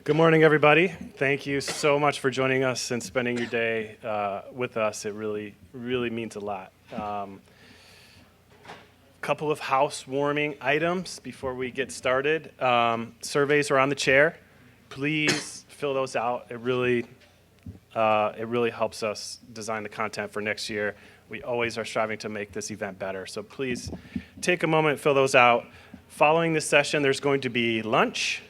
Good morning, everybody. Thank you so much for joining us and spending your day with us. It really, really means a lot. Couple of housewarming items before we get started. Surveys are on the chair. Please fill those out. It really helps us design the content for next year. We always are striving to make this event better. So please take a moment, fill those out. Following this session, there's going to be lunch.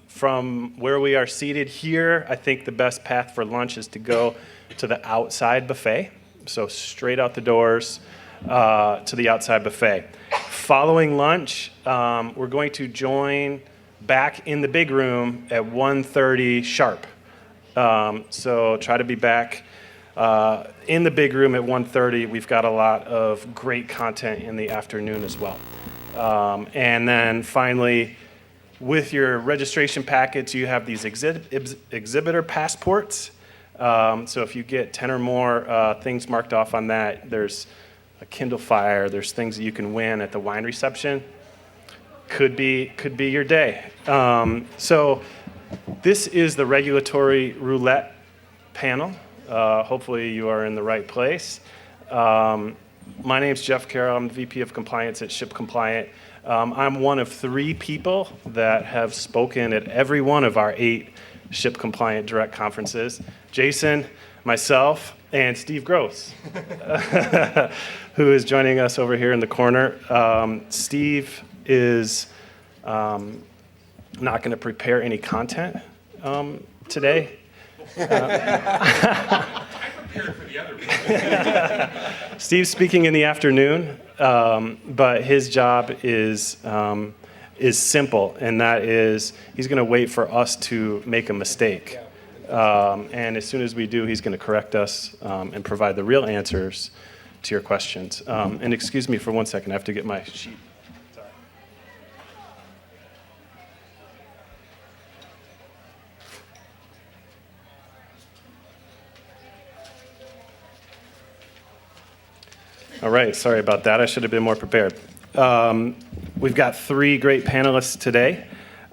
From where we are seated here, I think the best path for lunch is to go to the outside buffet. So straight out the doors to the outside buffet. Following lunch, we're going to join back in the big room at 1:30 sharp. So try to be back in the big room at 1:30. We've got a lot of great content in the afternoon as well. And then finally, with your registration packets, you have these exhibitor passports. So if you get 10 or more things marked off on that, there's a Kindle Fire, there's things that you can win at the wine reception. Could be your day. So this is the regulatory roulette panel. Hopefully you are in the right place. My name's Jeff Carroll. I'm the VP of Compliance at ShipCompliant. I'm one of 3 people that have spoken at every one of our 8 ShipCompliant direct conferences. Jason, myself, and Steve Gross, who is joining us over here in the corner. Steve is not going to prepare any content today. Prepared for the other people. Steve's speaking in the afternoon, but his job is simple, and that is he's going to wait for us to make a mistake. And as soon as we do, he's going to correct us and provide the real answers to your questions. And excuse me for one second, I have to get my sheet. All right, sorry about that. I should have been more prepared. We've got 3 great panelists today,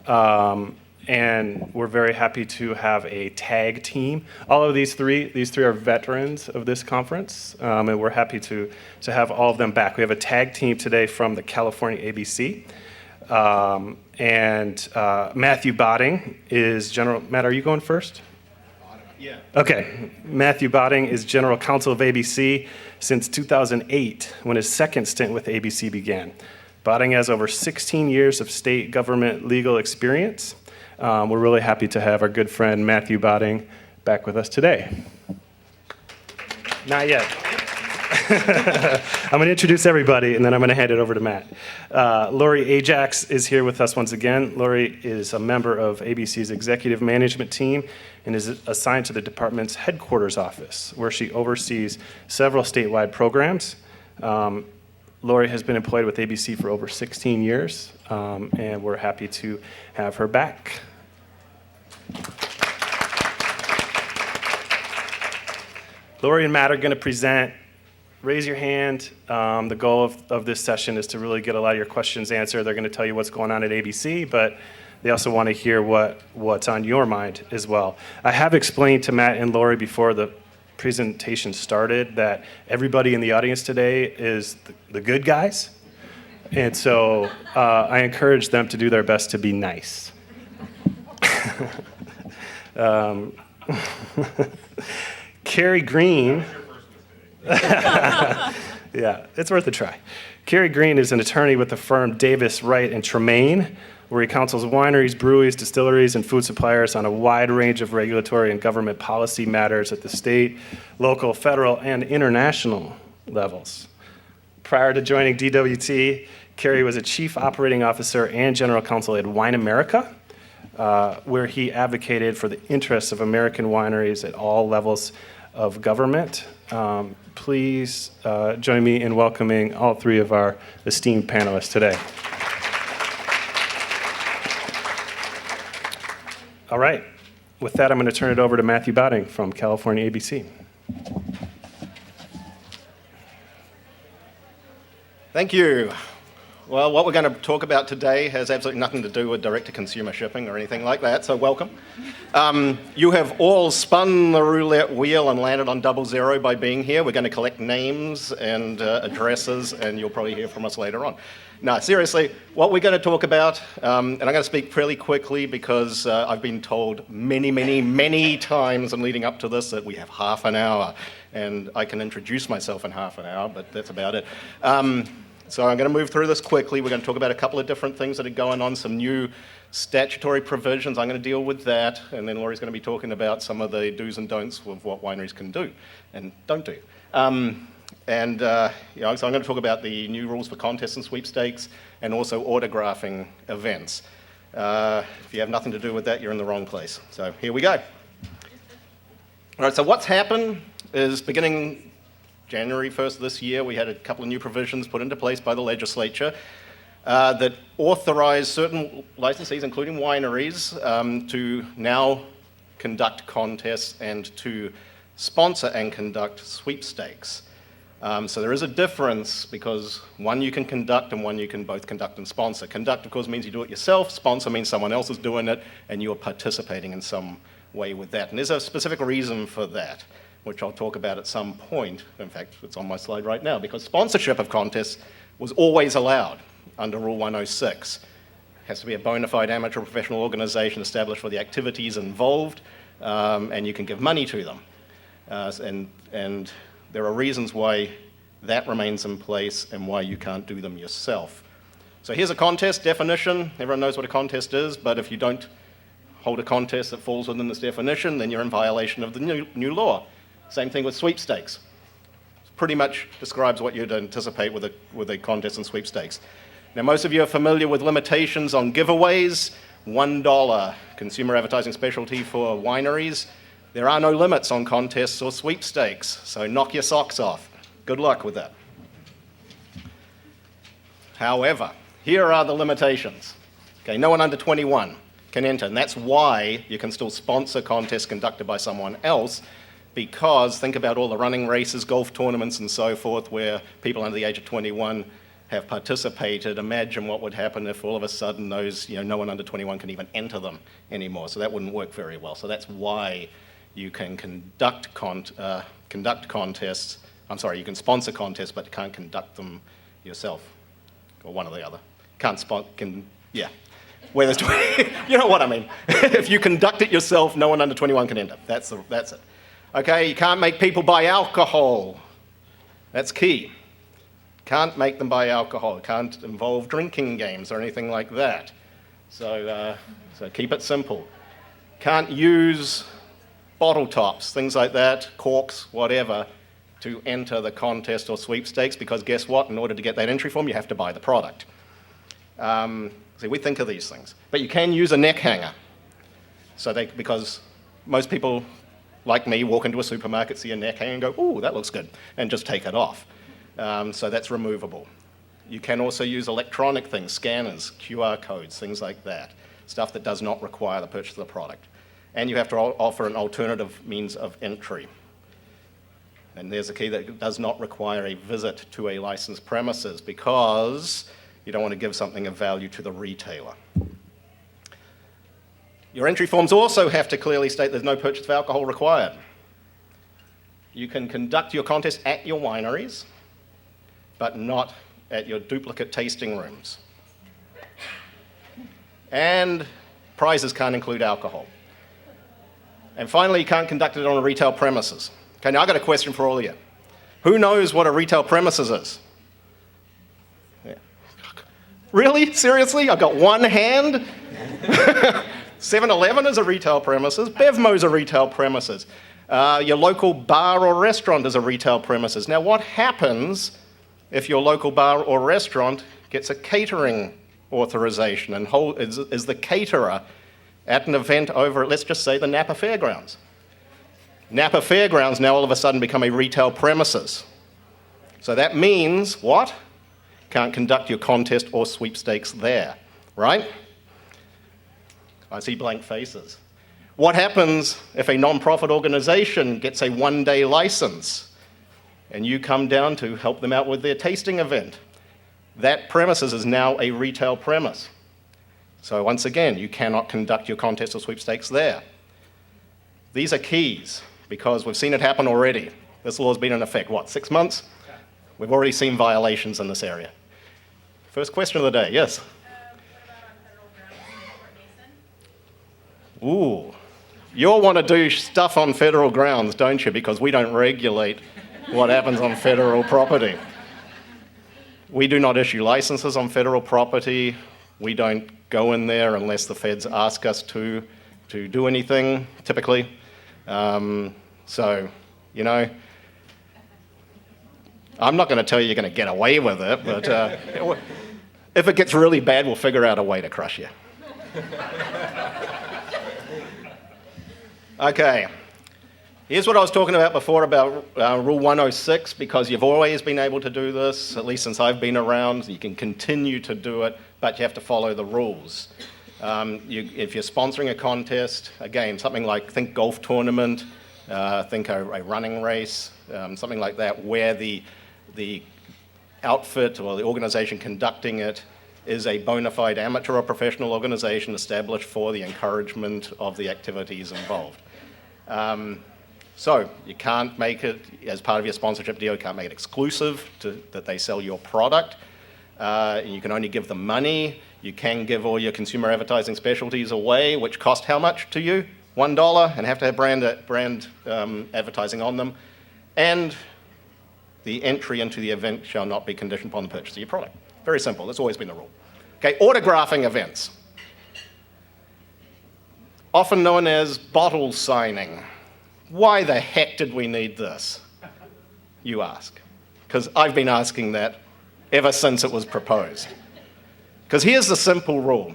and we're very happy to have a tag team. All of these three are veterans of this conference, and we're happy to have all of them back. We have a tag team today from the California ABC, and Matthew Botting is general. Matt, are you going first? Yeah. Okay. Matthew Botting is General Counsel of ABC since 2008, when his second stint with ABC began. Botting has over 16 years of state government legal experience. We're really happy to have our good friend Matthew Botting back with us today. Not yet. I'm going to introduce everybody, and then I'm going to hand it over to Matt. Lori Ajax is here with us once again. Lori is a member of ABC's executive management team and is assigned to the department's headquarters office, where she oversees several statewide programs. Lori has been employed with ABC for over 16 years, and we're happy to have her back. Lori and Matt are going to present. Raise your hand. The goal of this session is to really get a lot of your questions answered. They're going to tell you what's going on at ABC, but they also want to hear what's on your mind as well. I have explained to Matt and Lori before the presentation started that everybody in the audience today is the good guys. And so I encourage them to do their best to be nice. Carrie Green. Yeah, it's worth a try. Carrie Green is an attorney with the firm Davis, Wright, and Tremaine, where he counsels wineries, breweries, distilleries, and food suppliers on a wide range of regulatory and government policy matters at the state, local, federal, and international levels. Prior to joining DWT, Carrie was a chief operating officer and general counsel at Wine America, where he advocated for the interests of American wineries at all levels of government. Please join me in welcoming all 3 of our esteemed panelists today. All right. With that, I'm going to turn it over to Matthew Botting from California ABC. Thank you. Well, what we're going to talk about today has absolutely nothing to do with direct-to-consumer shipping or anything like that, so welcome. You have all spun the roulette wheel and landed on 00 by being here. We're going to collect names and addresses, and you'll probably hear from us later on. No, seriously, what we're going to talk about, and I'm going to speak fairly quickly because I've been told many times and leading up to this that we have half an hour, and I can introduce myself in half an hour, but that's about it. So I'm going to move through this quickly. We're going to talk about a couple of different things that are going on, some new statutory provisions. I'm going to deal with that, and then Laurie's going to be talking about some of the do's and don'ts of what wineries can do and don't do. So I'm going to talk about the new rules for contests and sweepstakes and also autographing events. If you have nothing to do with that, you're in the wrong place. So here we go. All right, so what's happened is beginning January 1st this year, we had a couple of new provisions put into place by the legislature that authorize certain licensees, including wineries, to now conduct contests and to sponsor and conduct sweepstakes. So there is a difference because one you can conduct and one you can both conduct and sponsor. Conduct, of course, means you do it yourself. Sponsor means someone else is doing it and you're participating in some way with that. And there's a specific reason for that, which I'll talk about at some point. In fact, it's on my slide right now, because sponsorship of contests was always allowed under Rule 106. It has to be a bona fide amateur professional organization established for the activities involved, and you can give money to them. And there are reasons why that remains in place and why you can't do them yourself. So here's a contest definition. Everyone knows what a contest is, but if you don't hold a contest that falls within this definition, then you're in violation of the new law. Same thing with sweepstakes. It pretty much describes what you'd anticipate with a contest and sweepstakes. Now, most of you are familiar with limitations on giveaways. $1 consumer advertising specialty for wineries. There are no limits on contests or sweepstakes, so knock your socks off. Good luck with that. However, here are the limitations. Okay, no one under 21 can enter, and that's why you can still sponsor contests conducted by someone else. Because think about all the running races, golf tournaments, and so forth, where people under the age of 21 have participated. Imagine what would happen if all of a sudden those, no one under 21 can even enter them anymore. So that wouldn't work very well. So that's why you can conduct contests. I'm sorry, you can sponsor contests, but you can't conduct them yourself, or one or the other. Where there's 20, you know what I mean. If you conduct it yourself, no one under 21 can enter. That's it. Okay, you can't make people buy alcohol. That's key. Can't make them buy alcohol. It can't involve drinking games or anything like that. So keep it simple. Can't use bottle tops, things like that, corks, whatever, to enter the contest or sweepstakes, because guess what? In order to get that entry form, you have to buy the product. We think of these things. But you can use a neck hanger. Because most people, like me, walk into a supermarket, see a neck hanger and go, ooh, that looks good, and just take it off. So that's removable. You can also use electronic things, scanners, QR codes, things like that, stuff that does not require the purchase of the product. And you have to offer an alternative means of entry. And there's a key that does not require a visit to a licensed premises because you don't want to give something of value to the retailer. Your entry forms also have to clearly state there's no purchase of alcohol required. You can conduct your contest at your wineries, but not at your duplicate tasting rooms. And prizes can't include alcohol. And finally, you can't conduct it on a retail premises. Okay, now I've got a question for all of you. Who knows what a retail premises is? Yeah. Really? Seriously? I've got one hand? 7-Eleven is a retail premises. Bevmo's a retail premises. Your local bar or restaurant is a retail premises. Now, what happens if your local bar or restaurant gets a catering authorization and is the caterer at an event over at, let's just say, the Napa Fairgrounds? Napa Fairgrounds now all of a sudden become a retail premises. So that means what? Can't conduct your contest or sweepstakes there, right? I see blank faces. What happens if a non-profit organization gets a one-day license and you come down to help them out with their tasting event? That premises is now a retail premise. So once again, you cannot conduct your contest or sweepstakes there. These are keys, because we've seen it happen already. This law has been in effect, what, 6 months? We've already seen violations in this area. First question of the day, yes? Ooh, you'll want to do stuff on federal grounds, don't you? Because we don't regulate what happens on federal property. We do not issue licenses on federal property. We don't go in there unless the feds ask us to do anything, typically. So, you know, I'm not going to tell you you're going to get away with it, but if it gets really bad, we'll figure out a way to crush you. Okay, here's what I was talking about before about Rule 106, because you've always been able to do this, at least since I've been around. You can continue to do it, but you have to follow the rules. If you're sponsoring a contest, again, something like, think golf tournament, think a running race, something like that, where the outfit or the organization conducting it is a bona fide amateur or professional organization established for the encouragement of the activities involved. So you can't make it, as part of your sponsorship deal, you can't make it exclusive that they sell your product. You can only give them money. You can give all your consumer advertising specialties away, which cost how much to you? $1, and have to have brand advertising on them. And the entry into the event shall not be conditioned upon the purchase of your product. Very simple. That's always been the rule. Okay, autographing events. Often known as bottle signing. Why the heck did we need this? You ask. Because I've been asking that ever since it was proposed. Because here's the simple rule.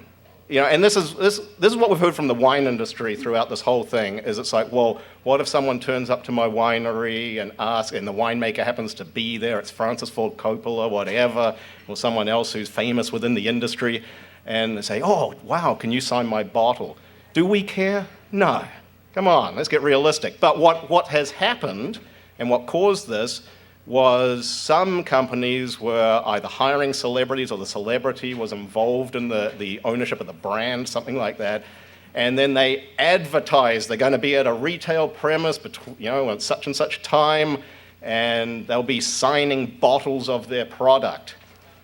You know, and this is what we've heard from the wine industry throughout this whole thing, is it's like, well, what if someone turns up to my winery and asks, and the winemaker happens to be there, it's Francis Ford Coppola, whatever, or someone else who's famous within the industry, and they say, oh, wow, can you sign my bottle? Do we care? No. Come on, let's get realistic. But what has happened, and what caused this, was some companies were either hiring celebrities or the celebrity was involved in the ownership of the brand, something like that, and then they advertise they're going to be at a retail premise at such and such time, and they'll be signing bottles of their product.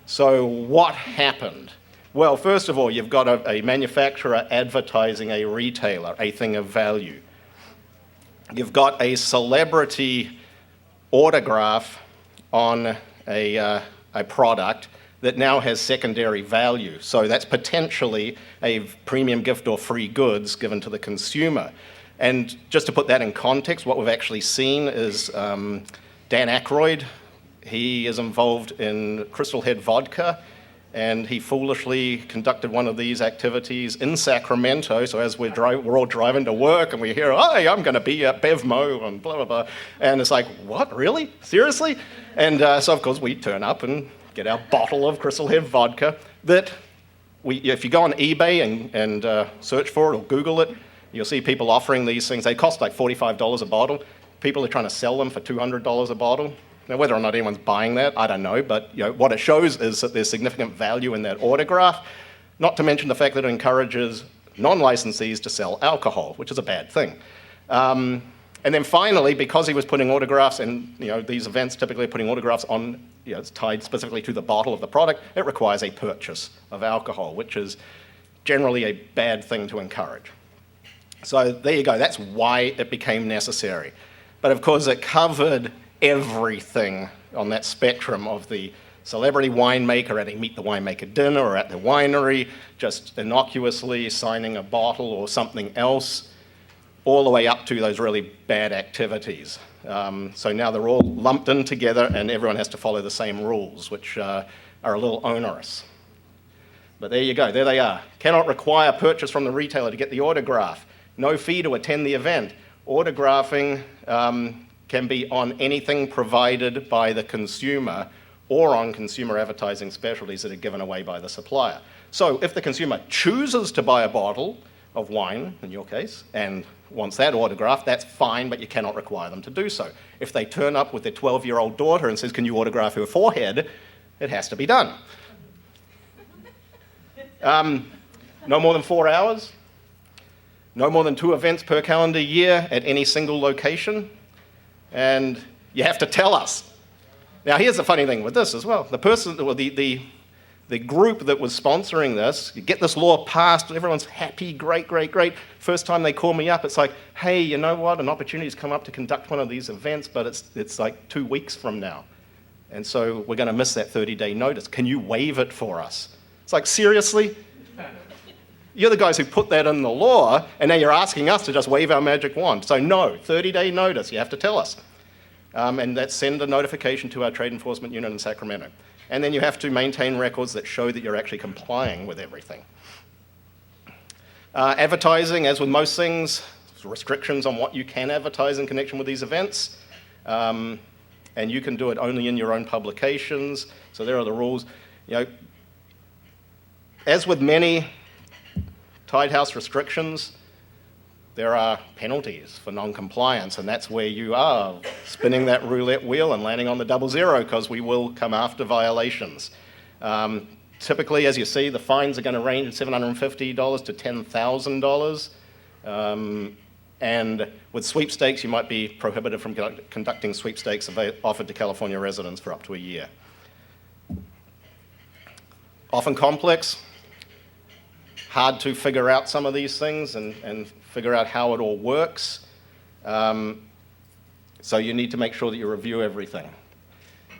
So what happened? Well, first of all, you've got a manufacturer advertising a retailer, a thing of value. You've got a celebrity autograph on a product that now has secondary value. So that's potentially a premium gift or free goods given to the consumer. And just to put that in context, what we've actually seen is Dan Aykroyd. He is involved in Crystal Head vodka, and he foolishly conducted one of these activities in Sacramento. So as we're all driving to work and we hear, hey, I'm going to be at BevMo and blah, blah, blah. And it's like, what, really? Seriously? And so, of course, we turn up and get our bottle of Crystal Head vodka that if you go on eBay and search for it or Google it, you'll see people offering these things. They cost like $45 a bottle. People are trying to sell them for $200 a bottle. Now, whether or not anyone's buying that, I don't know, but what it shows is that there's significant value in that autograph, not to mention the fact that it encourages non-licensees to sell alcohol, which is a bad thing. And then finally, because he was putting autographs, and these events typically are putting autographs on, it's tied specifically to the bottle of the product, it requires a purchase of alcohol, which is generally a bad thing to encourage. So there you go, that's why it became necessary. But of course, it covered everything on that spectrum of the celebrity winemaker at a Meet the Winemaker dinner or at the winery, just innocuously signing a bottle or something else, all the way up to those really bad activities. So now they're all lumped in together and everyone has to follow the same rules, which are a little onerous. But there you go, there they are. Cannot require purchase from the retailer to get the autograph. No fee to attend the event. Autographing can be on anything provided by the consumer or on consumer advertising specialties that are given away by the supplier. So if the consumer chooses to buy a bottle of wine, in your case, and wants that autograph, that's fine, but you cannot require them to do so. If they turn up with their 12-year-old daughter and says, can you autograph her forehead, it has to be done. No more than 4 hours. No more than 2 events per calendar year at any single location. And you have to tell us. Now, here's the funny thing with this as well. The group that was sponsoring this, you get this law passed, everyone's happy, great, great, great. First time they call me up, it's like, hey, you know what? An opportunity's come up to conduct one of these events, but it's like 2 weeks from now. And so we're going to miss that 30-day notice. Can you waive it for us? It's like, seriously? You're the guys who put that in the law, and now you're asking us to just wave our magic wand. So no, 30-day notice, you have to tell us. And that's send a notification to our trade enforcement unit in Sacramento. And then you have to maintain records that show that you're actually complying with everything. Advertising, as with most things, restrictions on what you can advertise in connection with these events. And you can do it only in your own publications. So there are the rules. You know, as with many Tide House restrictions, there are penalties for non-compliance, and that's where you are spinning that roulette wheel and landing on the 00, because we will come after violations. Typically, as you see, the fines are going to range from $750 to $10,000. And with sweepstakes, you might be prohibited from conducting sweepstakes offered to California residents for up to a year. Often complex, hard to figure out some of these things and figure out how it all works. So you need to make sure that you review everything.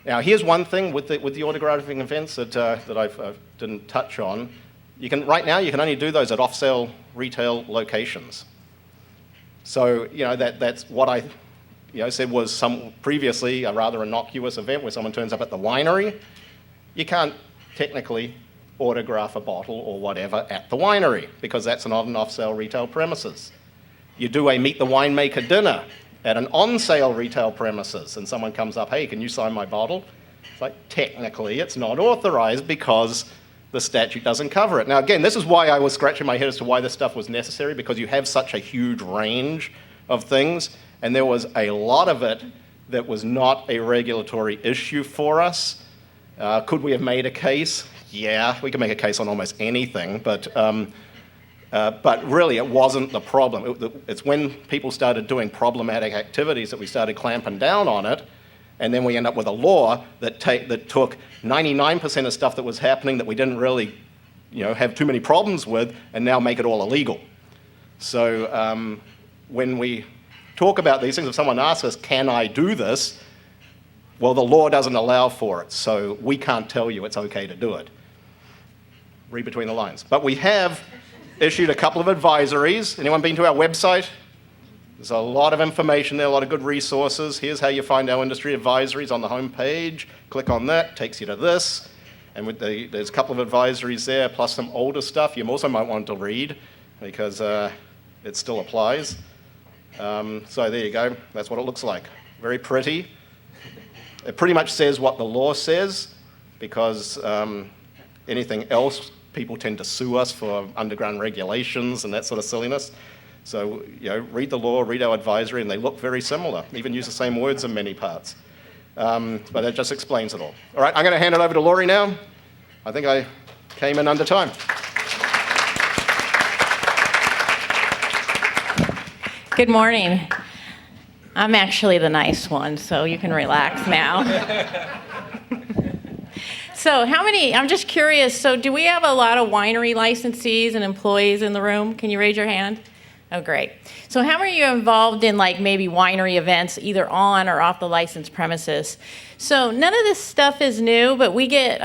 Now, here's one thing with the autographing events that I didn't touch on. Right now, you can only do those at off-sale retail locations. So, you know, that's what I said was previously a rather innocuous event where someone turns up at the winery. You can't technically autograph a bottle or whatever at the winery, because that's not an off-sale retail premises. You do a meet the winemaker dinner at an on-sale retail premises, and someone comes up, hey, can you sign my bottle? It's like, technically, it's not authorized because the statute doesn't cover it. Now, again, this is why I was scratching my head as to why this stuff was necessary, because you have such a huge range of things, and there was a lot of it that was not a regulatory issue for us. Could we have made a case? Yeah, we can make a case on almost anything, but really it wasn't the problem. It's when people started doing problematic activities that we started clamping down on it, and then we end up with a law that took 99% of stuff that was happening that we didn't really have too many problems with, and now make it all illegal. So when we talk about these things, if someone asks us, can I do this? Well, the law doesn't allow for it, so we can't tell you it's okay to do it. Read between the lines. But we have issued a couple of advisories. Anyone been to our website? There's a lot of information there, a lot of good resources. Here's how you find our industry advisories on the home page. Click on that, takes you to this. And there's a couple of advisories there, plus some older stuff you also might want to read, because it still applies. So there you go. That's what it looks like. Very pretty. It pretty much says what the law says, because anything else, people tend to sue us for underground regulations and that sort of silliness. So, read the law, read our advisory, and they look very similar, even use the same words in many parts. But it just explains it all. All right, I'm going to hand it over to Laurie now. I think I came in under time. Good morning. I'm actually the nice one, so you can relax now. So I'm just curious, so do we have a lot of winery licensees and employees in the room? Can you raise your hand? Oh, great. So how many of you involved in maybe winery events, either on or off the licensed premises? So none of this stuff is new, but we get,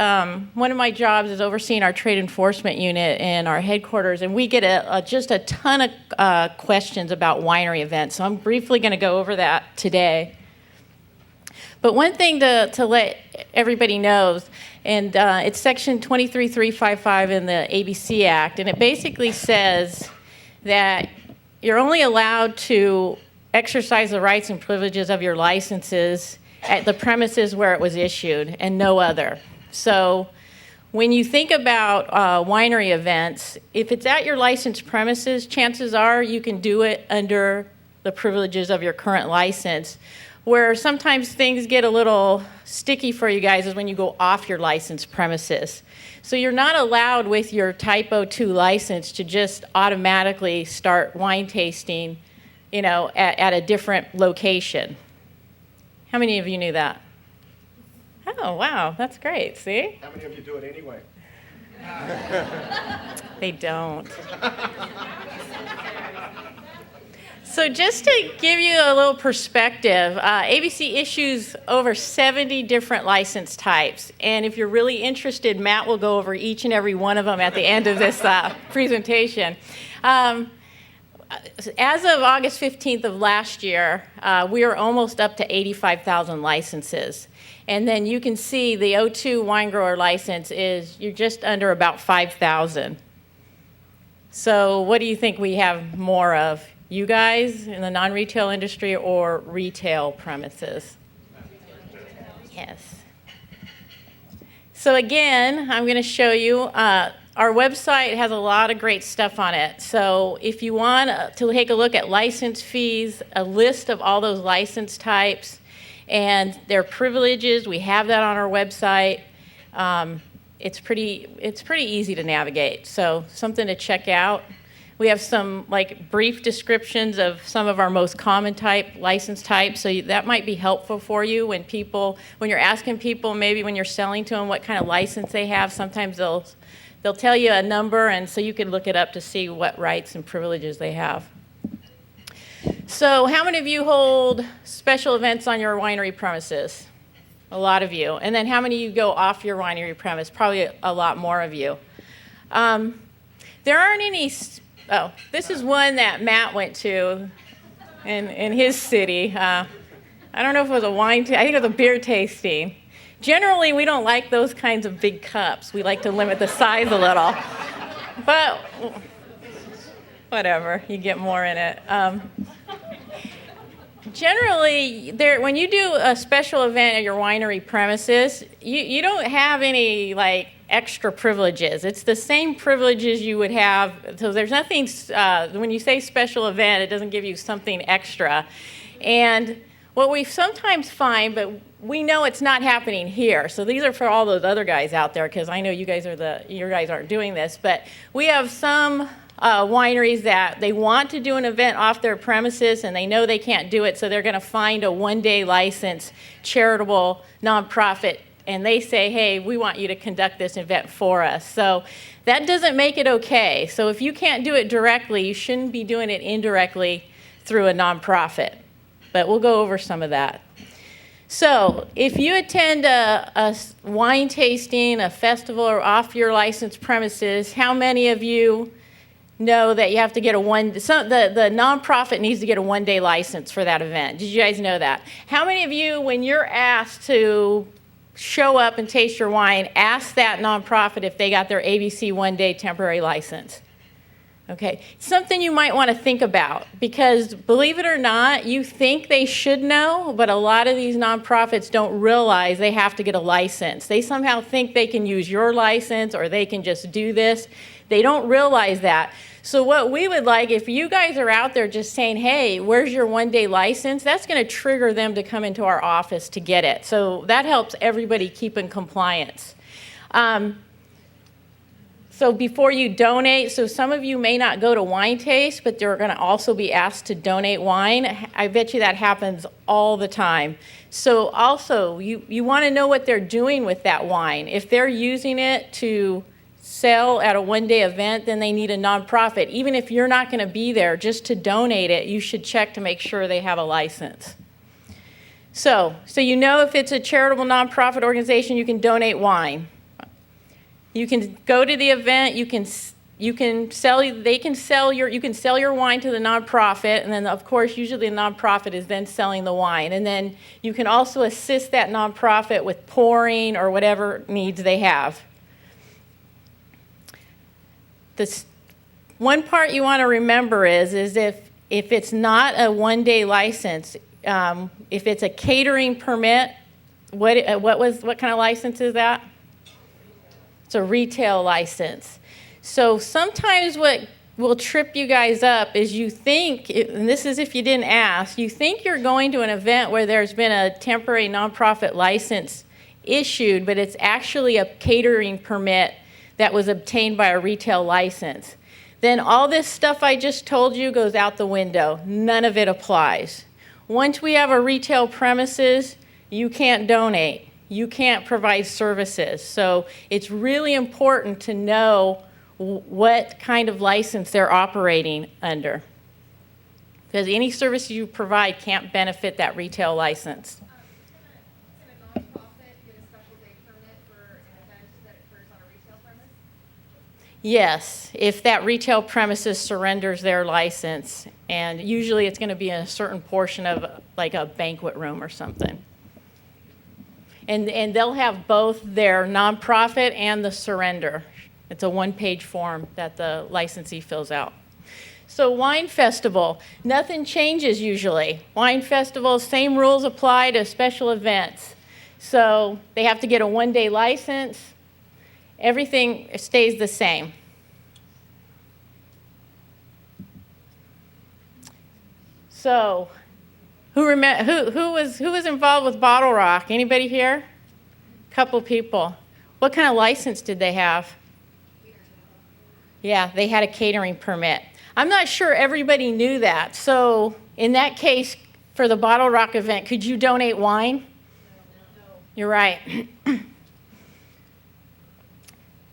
one of my jobs is overseeing our trade enforcement unit in our headquarters, and we get just a ton of questions about winery events. So I'm briefly going to go over that today. But one thing to let everybody know, and it's Section 23355 in the ABC Act, and it basically says that you're only allowed to exercise the rights and privileges of your licenses at the premises where it was issued and no other. So when you think about winery events, if it's at your licensed premises, chances are you can do it under the privileges of your current license. where sometimes things get a little sticky for you guys is when you go off your licensed premises. So you're not allowed with your Type 02 license to just automatically start wine tasting, at a different location. How many of you knew that? Oh, wow, that's great, see? How many of you do it anyway? They don't. So just to give you a little perspective, ABC issues over 70 different license types. And if you're really interested, Matt will go over each and every one of them at the end of this presentation. As of August 15th of last year, we are almost up to 85,000 licenses. And then you can see the O2 wine grower license you're just under about 5,000. So what do you think we have more of? You guys in the non-retail industry or retail premises? Yes. So again, I'm going to show you, our website has a lot of great stuff on it. So if you want to take a look at license fees, a list of all those license types and their privileges, we have that on our website. It's pretty easy to navigate. So something to check out. We have some brief descriptions of some of our most common license types, so that might be helpful for you when you're asking people, maybe when you're selling to them what kind of license they have. Sometimes they'll tell you a number, and so you can look it up to see what rights and privileges they have. So how many of you hold special events on your winery premises? A lot of you. And then how many of you go off your winery premise? Probably a lot more of you. There aren't any. Oh, this is one that Matt went to in his city. I don't know if it was a wine, I think it was a beer tasting. Generally, we don't like those kinds of big cups. We like to limit the size a little. But whatever, you get more in it. Generally, when you do a special event at your winery premises, you don't have any extra privileges. It's the same privileges you would have. So there's nothing, when you say special event, it doesn't give you something extra. And what we sometimes find, but we know it's not happening here. So these are for all those other guys out there, because I know you guys aren't doing this, but we have some wineries that they want to do an event off their premises and they know they can't do it, so they're going to find a one-day license charitable nonprofit, and they say, hey, we want you to conduct this event for us. So that doesn't make it okay. So if you can't do it directly, you shouldn't be doing it indirectly through a nonprofit. But we'll go over some of that. So if you attend a wine tasting, a festival, or off your licensed premises, how many of you know that you have to get the nonprofit needs to get a one-day license for that event? Did you guys know that? How many of you, when you're asked to show up and taste your wine, ask that nonprofit if they got their ABC one-day temporary license? Okay, something you might want to think about, because believe it or not, you think they should know, but a lot of these nonprofits don't realize they have to get a license. They somehow think they can use your license or they can just do this. They don't realize that. So what we would like, if you guys are out there just saying, hey, where's your one-day license, that's going to trigger them to come into our office to get it. So that helps everybody keep in compliance. So before you donate, so some of you may not go to wine taste, but they're going to also be asked to donate wine. I bet you that happens all the time. So also, you want to know what they're doing with that wine. If they're using it to sell at a one-day event, then they need a nonprofit. Even if you're not going to be there, just to donate it, you should check to make sure they have a license. So you know if it's a charitable nonprofit organization, you can donate wine. You can go to the event, you can sell your wine to the nonprofit, and then of course usually the nonprofit is then selling the wine. And then you can also assist that nonprofit with pouring or whatever needs they have. This one part you want to remember is if it's not a one-day license, if it's a catering permit, what kind of license is that? It's a retail license. So sometimes what will trip you guys up is you think, and this is if you didn't ask, you think you're going to an event where there's been a temporary nonprofit license issued, but it's actually a catering permit that was obtained by a retail license. Then all this stuff I just told you goes out the window. None of it applies. Once we have a retail premises, you can't donate. You can't provide services. So it's really important to know what kind of license they're operating under. Because any service you provide can't benefit that retail license. Can a nonprofit get a special day permit for an event that occurs on a retail premise? Yes, if that retail premises surrenders their license, and usually it's going to be in a certain portion of like a banquet room or something. And they'll have both their nonprofit and the surrender. It's a one-page form that the licensee fills out. So wine festival, nothing changes usually. Wine festival, same rules apply to special events. So they have to get a one-day license. Everything stays the same. So, who was involved with Bottle Rock? Anybody here? Couple people. What kind of license did they have? Yeah, they had a catering permit. I'm not sure everybody knew that. So, in that case, for the Bottle Rock event, could you donate wine? No. You're right.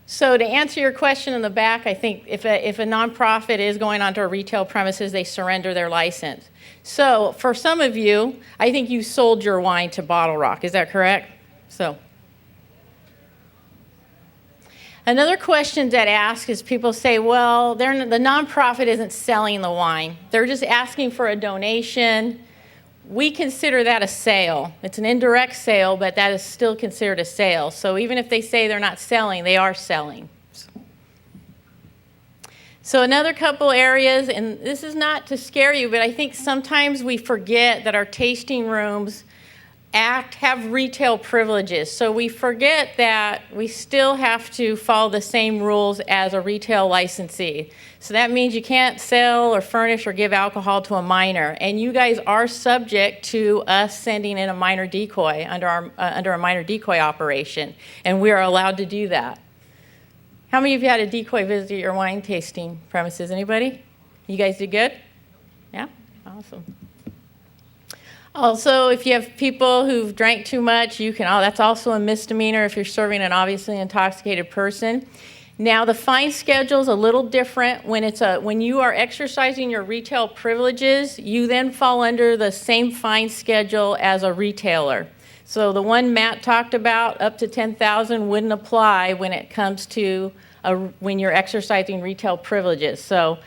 So to answer your question in the back, I think if a nonprofit is going onto a retail premises, they surrender their license. So for some of you, I think you sold your wine to Bottle Rock. Is that correct? So another question that asked is people say, well, the nonprofit isn't selling the wine. They're just asking for a donation. We consider that a sale. It's an indirect sale, but that is still considered a sale. So even if they say they're not selling, they are selling. So another couple areas, and this is not to scare you, but I think sometimes we forget that our tasting rooms have retail privileges. So we forget that we still have to follow the same rules as a retail licensee. So that means you can't sell or furnish or give alcohol to a minor. And you guys are subject to us sending in a minor decoy under a minor decoy operation. And we are allowed to do that. How many of you had a decoy visit your wine tasting premises? Anybody? You guys did good? Yeah? Awesome. Also, if you have people who've drank too much, that's also a misdemeanor if you're serving an obviously intoxicated person. Now, the fine schedule is a little different. When you are exercising your retail privileges, you then fall under the same fine schedule as a retailer. So the one Matt talked about, up to $10,000, wouldn't apply when it comes to when you're exercising retail privileges. So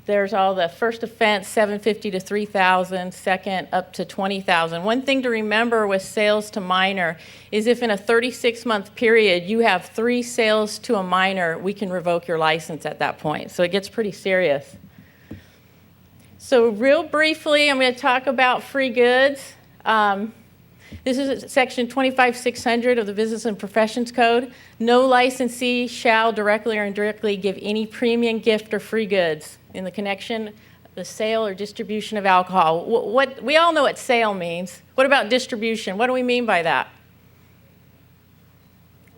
there's all the first offense, $750 to $3,000, second up to $20,000. One thing to remember with sales to minor is if in a 36-month period you have 3 sales to a minor, we can revoke your license at that point. So it gets pretty serious. So real briefly, I'm going to talk about free goods. This is section 25600 of the Business and Professions Code. No licensee shall directly or indirectly give any premium, gift, or free goods in the connection, the sale or distribution of alcohol. We all know what sale means. What about distribution? What do we mean by that?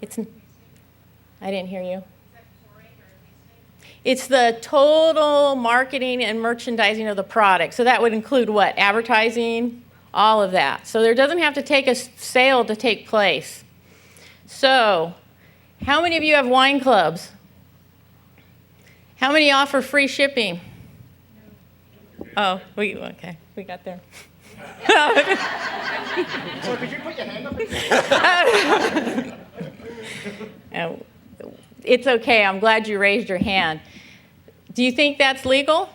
I didn't hear you. It's the total marketing and merchandising of the product. So that would include what? Advertising, all of that. So there doesn't have to take a sale to take place. So how many of you have wine clubs? How many offer free shipping? Oh, we got there. So could you put your hand up? It's okay. I'm glad you raised your hand. Do you think that's legal?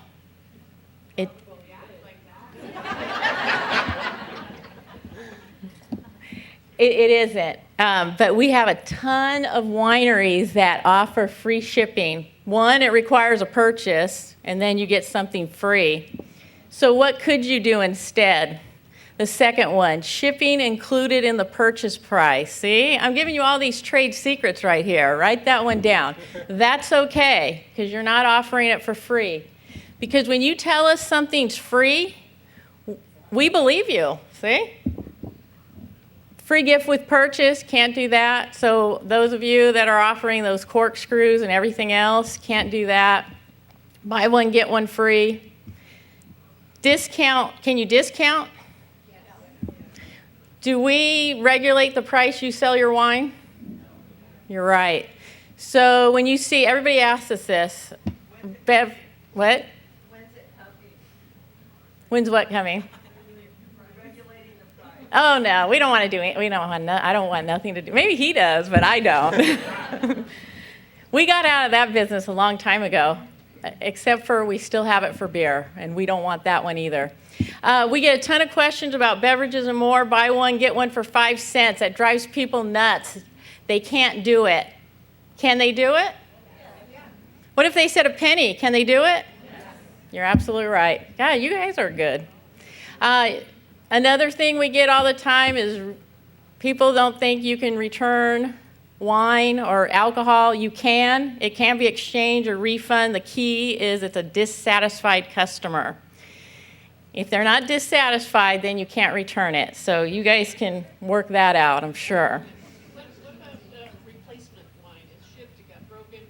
It isn't, but we have a ton of wineries that offer free shipping. One, it requires a purchase, and then you get something free. So what could you do instead? The second one, shipping included in the purchase price. See, I'm giving you all these trade secrets right here. Write that one down. That's okay, because you're not offering it for free. Because when you tell us something's free, we believe you, see? Free gift with purchase, can't do that. So those of you that are offering those corkscrews and everything else, can't do that. Buy one, get one free. Discount, can you discount? Do we regulate the price you sell your wine? You're right. So when you see, everybody asks us this. Bev, what? When's it coming? When's what coming? Oh no, we don't want to do it. We don't want. I don't want nothing to do. Maybe he does, but I don't. We got out of that business a long time ago, except for we still have it for beer, and we don't want that one either. We get a ton of questions about beverages and more. Buy one, get one for 5 cents. That drives people nuts. They can't do it. Can they do it? What if they said a penny? Can they do it? You're absolutely right. Yeah, you guys are good. Another thing we get all the time is people don't think you can return wine or alcohol. You can. It can be exchanged or refund. The key is it's a dissatisfied customer. If they're not dissatisfied, then you can't return it. So you guys can work that out, I'm sure. What about replacement wine? It's shipped, it got broken.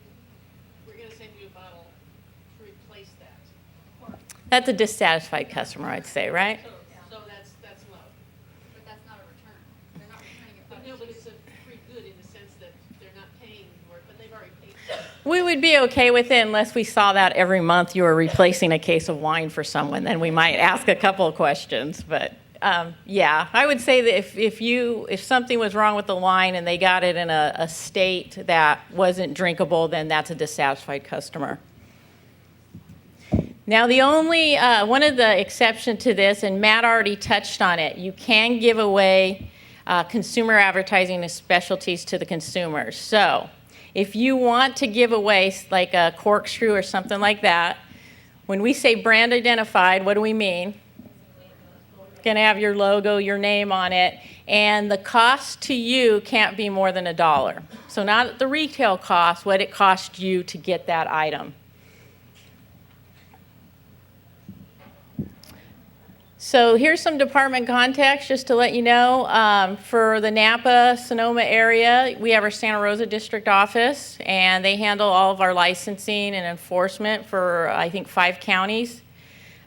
We're going to send you a bottle to replace that. That's a dissatisfied customer, I'd say, right? So that's low. But that's not a return. They're not returning it. But no, but it's a free good in the sense that they're not paying for it, but they've already paid for it. We would be okay with it unless we saw that every month you were replacing a case of wine for someone. Then we might ask a couple of questions. But yeah, I would say that if something was wrong with the wine and they got it in a state that wasn't drinkable, then that's a dissatisfied customer. Now, the only one of the exceptions to this, and Matt already touched on it, you can give away consumer advertising and specialties to the consumers. So if you want to give away like a corkscrew or something like that, when we say brand identified, what do we mean? It's going to have your logo, your name on it, and the cost to you can't be more than $1. So not the retail cost, what it cost you to get that item. So here's some department contacts just to let you know. For the Napa, Sonoma area, we have our Santa Rosa district office, and they handle all of our licensing and enforcement for, I think, 5 counties.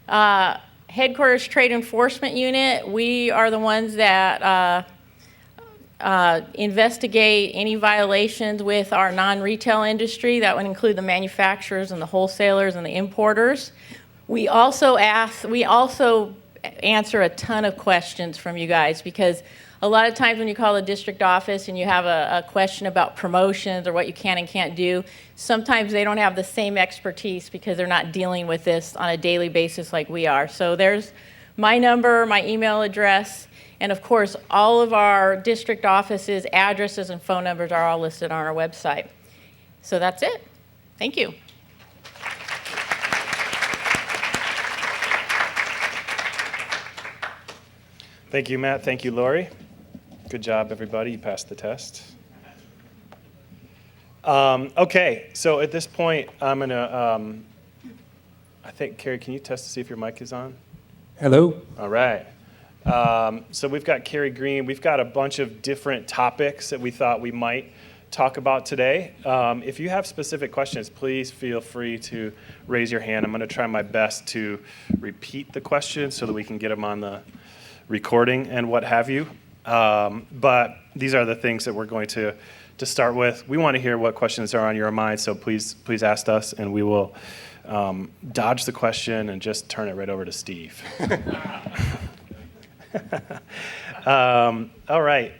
Headquarters Trade Enforcement Unit, we are the ones that investigate any violations with our non-retail industry. That would include the manufacturers and the wholesalers and the importers. We also answer a ton of questions from you guys, because a lot of times when you call the district office and you have a question about promotions or what you can and can't do, sometimes they don't have the same expertise because they're not dealing with this on a daily basis like we are. So there's my number, my email address, and of course all of our district offices, addresses, and phone numbers are all listed on our website. So that's it. Thank you. Thank you, Matt. Thank you, Lori. Good job, everybody. You passed the test. Okay, so at this point, I'm going to, I think, Carrie, can you test to see if your mic is on? Hello. All right. So we've got Carrie Green. We've got a bunch of different topics that we thought we might talk about today. If you have specific questions, please feel free to raise your hand. I'm going to try my best to repeat the questions so that we can get them on the recording and what have you. But these are the things that we're going to start with. We want to hear what questions are on your mind, so please ask us, and we will dodge the question and just turn it right over to Steve. All right.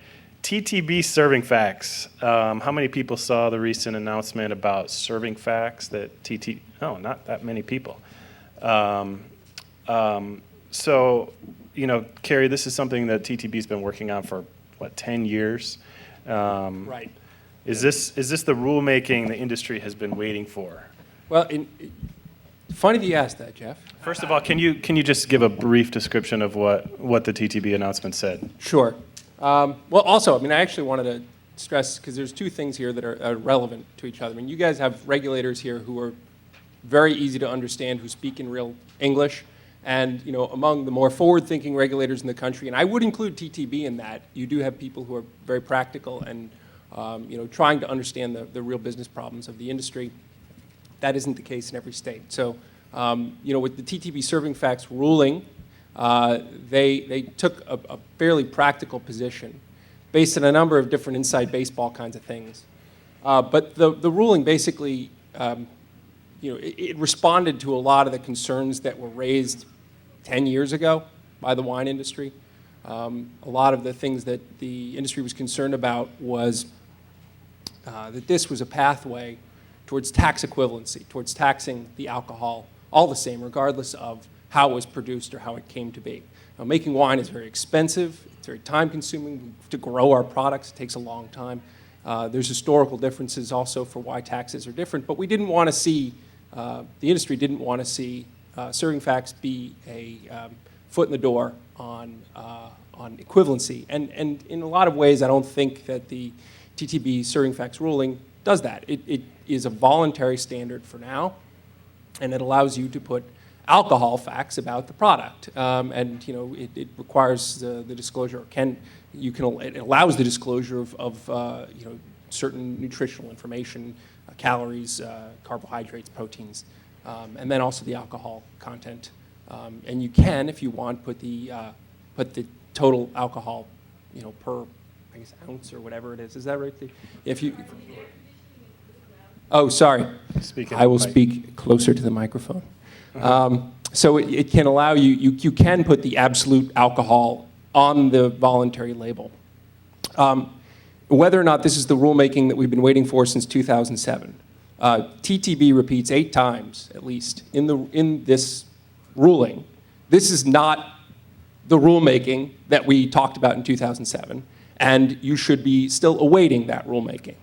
TTB serving facts. How many people saw the recent announcement about serving facts that Oh, not that many people. So, you know, Carrie, this is something that TTB's been working on for, 10 years? Right. Is this the rulemaking the industry has been waiting for? Well, Funny that you asked that, Jeff. First of all, can you just give a brief description of what the TTB announcement said? Sure. Well, also, I mean, I actually wanted to stress, because there's two things here that are relevant to each other. I mean, you guys have regulators here who are very easy to understand, who speak in real English. And, you know, among the more forward-thinking regulators in the country, and I would include TTB in that, you do have people who are very practical and, you know, trying to understand the real business problems of the industry. That isn't the case in every state. So, you know, with the TTB serving facts ruling, they took a fairly practical position based on a number of different inside baseball kinds of things. But the ruling basically, you know, it responded to a lot of the concerns that were raised 10 years ago by the wine industry. A lot of the things that the industry was concerned about was that this was a pathway towards tax equivalency, towards taxing the alcohol all the same, regardless of how it was produced or how it came to be. Now, making wine is very expensive. It's very time-consuming. To grow our products, it takes a long time. There's historical differences also for why taxes are different, but we didn't want to see, the industry didn't want to see serving facts be a foot in the door on equivalency. And in a lot of ways, I don't think that the TTB serving facts ruling does that. It is a voluntary standard for now, and it allows you to put alcohol facts about the product. And you know, it requires the disclosure, it allows the disclosure of you know, certain nutritional information, calories, carbohydrates, proteins, and then also the alcohol content. And you can, if you want, put the total alcohol, you know, per, I guess, ounce or whatever it is. Is that right? If you, oh, sorry. I will speak closer to the microphone. So it can allow you can put the absolute alcohol on the voluntary label. Whether or not this is the rulemaking that we've been waiting for since 2007, TTB repeats 8 times, at least, in this ruling, this is not the rulemaking that we talked about in 2007, and you should be still awaiting that rulemaking.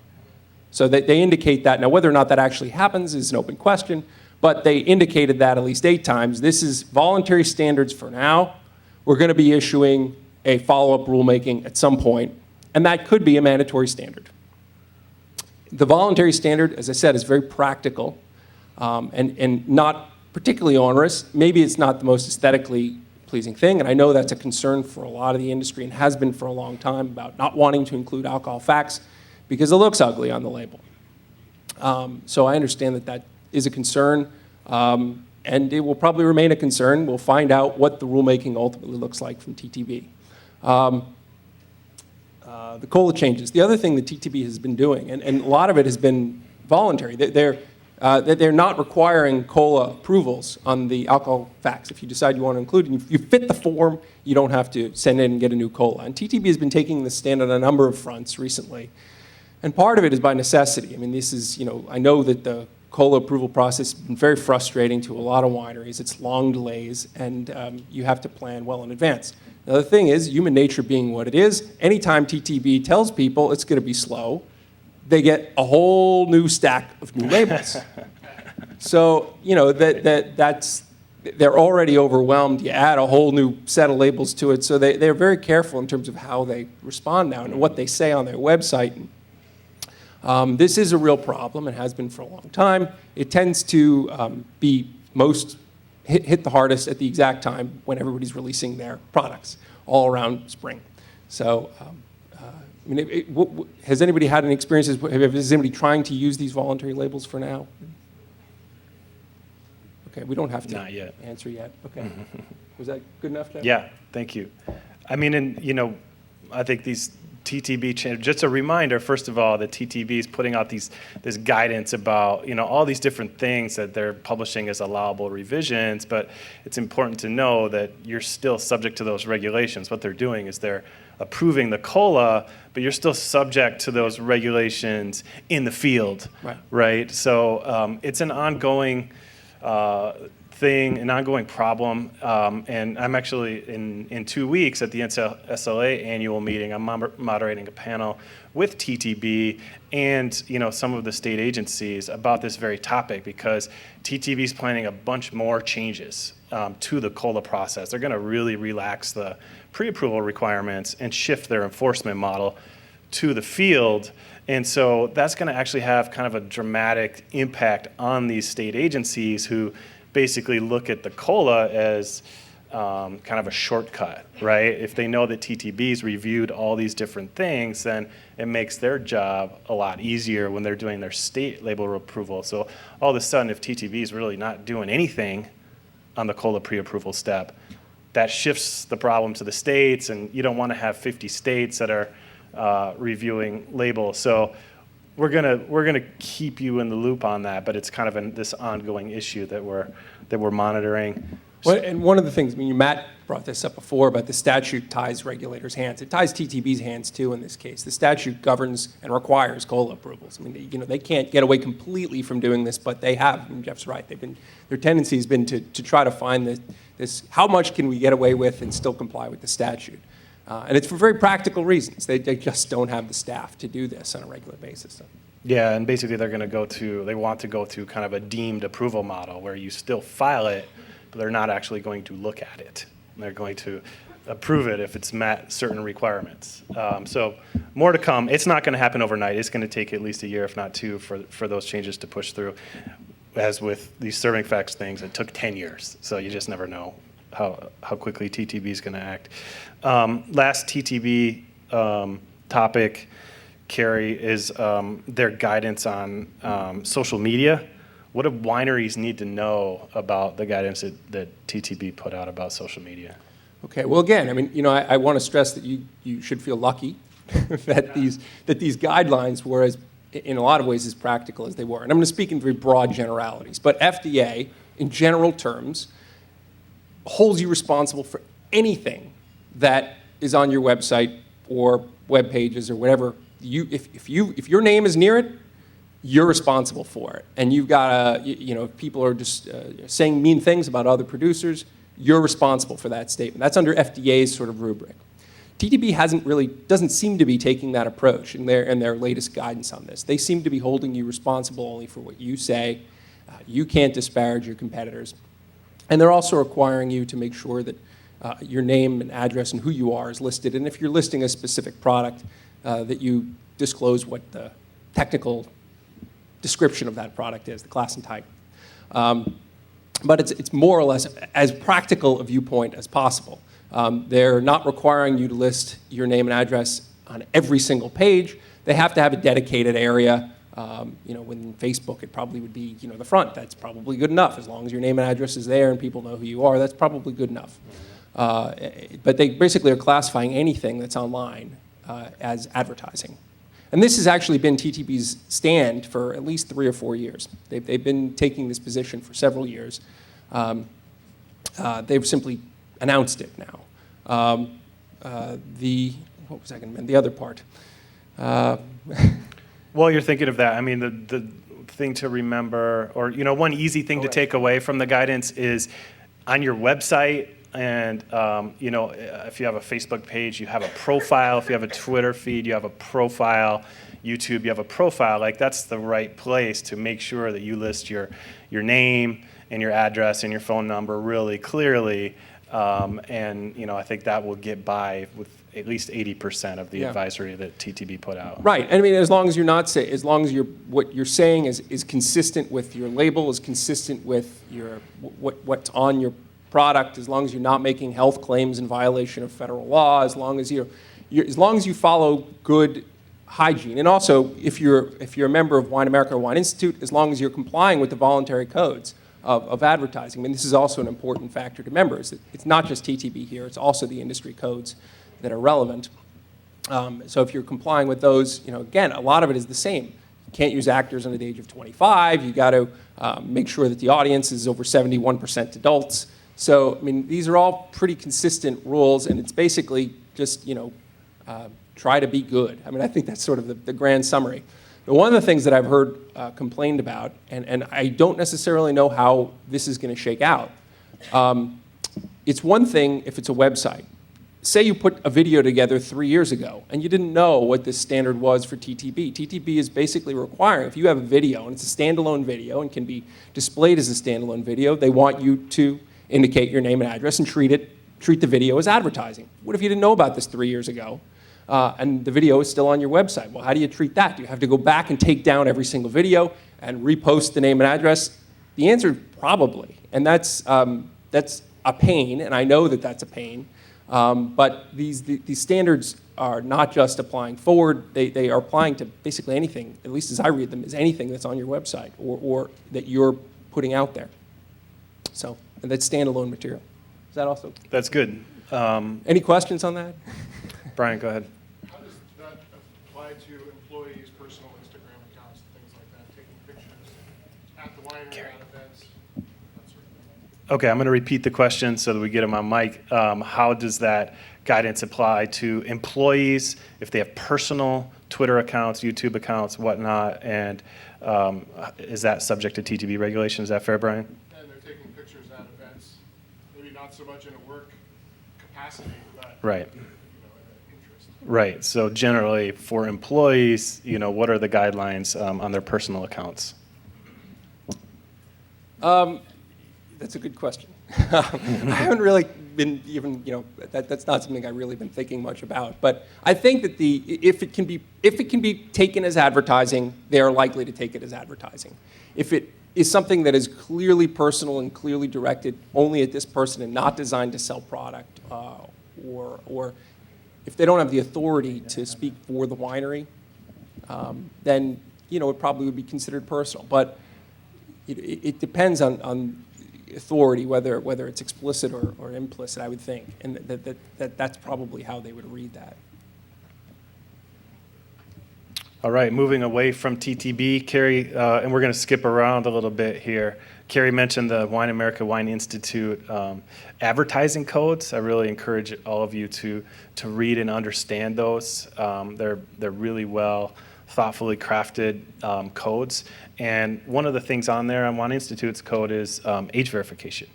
So they indicate that. Now, whether or not that actually happens is an open question, but they indicated that at least 8 times. This is voluntary standards for now. We're going to be issuing a follow-up rulemaking at some point, and that could be a mandatory standard. The voluntary standard, as I said, is very practical and not particularly onerous. Maybe it's not the most aesthetically pleasing thing, and I know that's a concern for a lot of the industry and has been for a long time about not wanting to include alcohol facts because it looks ugly on the label. So I understand that that is a concern, and it will probably remain a concern. We'll find out what the rulemaking ultimately looks like from TTB. The COLA changes. The other thing that TTB has been doing, and a lot of it has been voluntary, they're not requiring COLA approvals on the alcohol facts. If you decide you want to include it, if you fit the form, you don't have to send in and get a new COLA. And TTB has been taking this stand on a number of fronts recently. And part of it is by necessity. I mean, this is, you know, I know that the COLA approval process has been very frustrating to a lot of wineries. It's long delays, and you have to plan well in advance. Now, the thing is, human nature being what it is, anytime TTB tells people it's going to be slow, they get a whole new stack of new labels. So, you know, they're already overwhelmed. You add a whole new set of labels to it. So they're very careful in terms of how they respond now and what they say on their website. This is a real problem and has been for a long time. It tends to be hit the hardest at the exact time when everybody's releasing their products, all around spring. So, I mean, has anybody had any experiences? Is anybody trying to use these voluntary labels for now? Okay, we don't have to Not yet. answer yet. Okay. Was that good enough, Jeff? Yeah, thank you. I mean, and you know, I think these TTB changes, just a reminder, first of all, that TTB is putting out this guidance about, you know, all these different things that they're publishing as allowable revisions, but it's important to know that you're still subject to those regulations. What they're doing is they're approving the COLA, but you're still subject to those regulations in the field, right? So it's an ongoing thing, an ongoing problem, and I'm actually in 2 weeks at the SLA annual meeting. I'm moderating a panel with TTB and some of the state agencies about this very topic, because TTB is planning a bunch more changes to the COLA process. They're going to really relax the pre-approval requirements and shift their enforcement model to the field. And so that's going to actually have kind of a dramatic impact on these state agencies who basically look at the COLA as kind of a shortcut, right? If they know that TTB's reviewed all these different things, then it makes their job a lot easier when they're doing their state label approval. So all of a sudden, if TTB is really not doing anything on the COLA pre-approval step, that shifts the problem to the states, and you don't want to have 50 states that are reviewing labels. So we're gonna keep you in the loop on that, but it's kind of this ongoing issue that we're monitoring. Well, and one of the things, Matt brought this up before, about the statute ties regulators' hands. It ties TTB's hands too in this case. The statute governs and requires COLA approvals. They can't get away completely from doing this, but they have. Jeff's right. Their tendency has been to try to find this, how much can we get away with and still comply with the statute? And it's for very practical reasons. They just don't have the staff to do this on a regular basis. So. Yeah, and basically they want to go to kind of a deemed approval model where you still file it, but they're not actually going to look at it. They're going to approve it if it's met certain requirements. So more to come. It's not going to happen overnight. It's going to take at least a year, if not two, for those changes to push through. As with these serving facts things, it took 10 years. So you just never know how quickly TTB is going to act. Last TTB topic, Carrie, is their guidance on social media. What do wineries need to know about the guidance that TTB put out about social media? Okay, well, again, I want to stress that you should feel lucky that these guidelines were, in a lot of ways, as practical as they were. And I'm going to speak in very broad generalities, but FDA, in general terms, holds you responsible for anything that is on your website or web pages or whatever. If your name is near it, you're responsible for it. And you've got if people are just saying mean things about other producers, you're responsible for that statement. That's under FDA's sort of rubric. TTB doesn't seem to be taking that approach in their latest guidance on this. They seem to be holding you responsible only for what you say. You can't disparage your competitors. And they're also requiring you to make sure that your name and address and who you are is listed. And if you're listing a specific product, that you disclose what the technical description of that product is, the class and type. But it's more or less as practical a viewpoint as possible. They're not requiring you to list your name and address on every single page. They have to have a dedicated area. When Facebook, it probably would be, the front. That's probably good enough. As long as your name and address is there and people know who you are, that's probably good enough. But they basically are classifying anything that's online as advertising. And this has actually been TTB's stand for at least 3 or 4 years. They've been taking this position for several years. They've simply announced it now. What was I going to mention? The other part. While you're thinking of that, the thing to remember, or one easy thing to take away from the guidance is on your website, and if you have a Facebook page, you have a profile. If you have a Twitter feed, you have a profile. YouTube, you have a profile. Like, that's the right place to make sure that you list your name and your address and your phone number really clearly. I think that will get by with at least 80% of the advisory that TTB put out. Right. As long as what you're saying is consistent with your label, is consistent with what's on your product, as long as you're not making health claims in violation of federal law, as long as you follow good hygiene, and also if you're a member of Wine America or Wine Institute, as long as you're complying with the voluntary codes of advertising. This is also an important factor to members. It's not just TTB here; it's also the industry codes that are relevant. So if you're complying with those, again, a lot of it is the same. You can't use actors under the age of 25. You got to make sure that the audience is over 71% adults. So, these are all pretty consistent rules, and it's basically just, try to be good. I think that's sort of the grand summary. One of the things that I've heard complained about, and I don't necessarily know how this is going to shake out, it's one thing if it's a website. Say you put a video together 3 years ago and you didn't know what this standard was for TTB. TTB is basically requiring, if you have a video and it's a standalone video and can be displayed as a standalone video, they want you to indicate your name and address and treat the video as advertising. What if you didn't know about this 3 years ago and the video is still on your website? Well, how do you treat that? Do you have to go back and take down every single video and repost the name and address? The answer is probably, and that's a pain, and I know that that's a pain. But these standards are not just applying forward, they are applying to basically anything, at least as I read them, is anything that's on your website or that you're putting out there. So, and that's standalone material. Is that also? That's good. Any questions on that? Brian, go ahead. How does that apply to employees' personal Instagram accounts, things like that, taking pictures at the winery, at events, that sort of thing? Okay, I'm going to repeat the question so that we get them on mic. How does that guidance apply to employees if they have personal Twitter accounts, YouTube accounts, whatnot, and is that subject to TTB regulation? Is that fair, Brian? And they're taking pictures at events, maybe not so much in a work capacity, but Right. an interest. Right. So generally, for employees, what are the guidelines on their personal accounts? That's a good question. I haven't really been even, that's not something I've really been thinking much about. But I think that if it can be taken as advertising, they are likely to take it as advertising. If it is something that is clearly personal and clearly directed only at this person and not designed to sell product, or if they don't have the authority to speak for the winery, then it probably would be considered personal. But it depends on authority, whether it's explicit or implicit, I would think, and that's probably how they would read that. All right, moving away from TTB, Carrie, and we're going to skip around a little bit here. Carrie mentioned the Wine America Wine Institute advertising codes. I really encourage all of you to read and understand those. They're really well, thoughtfully crafted codes. And one of the things on there on Wine Institute's code is age verification.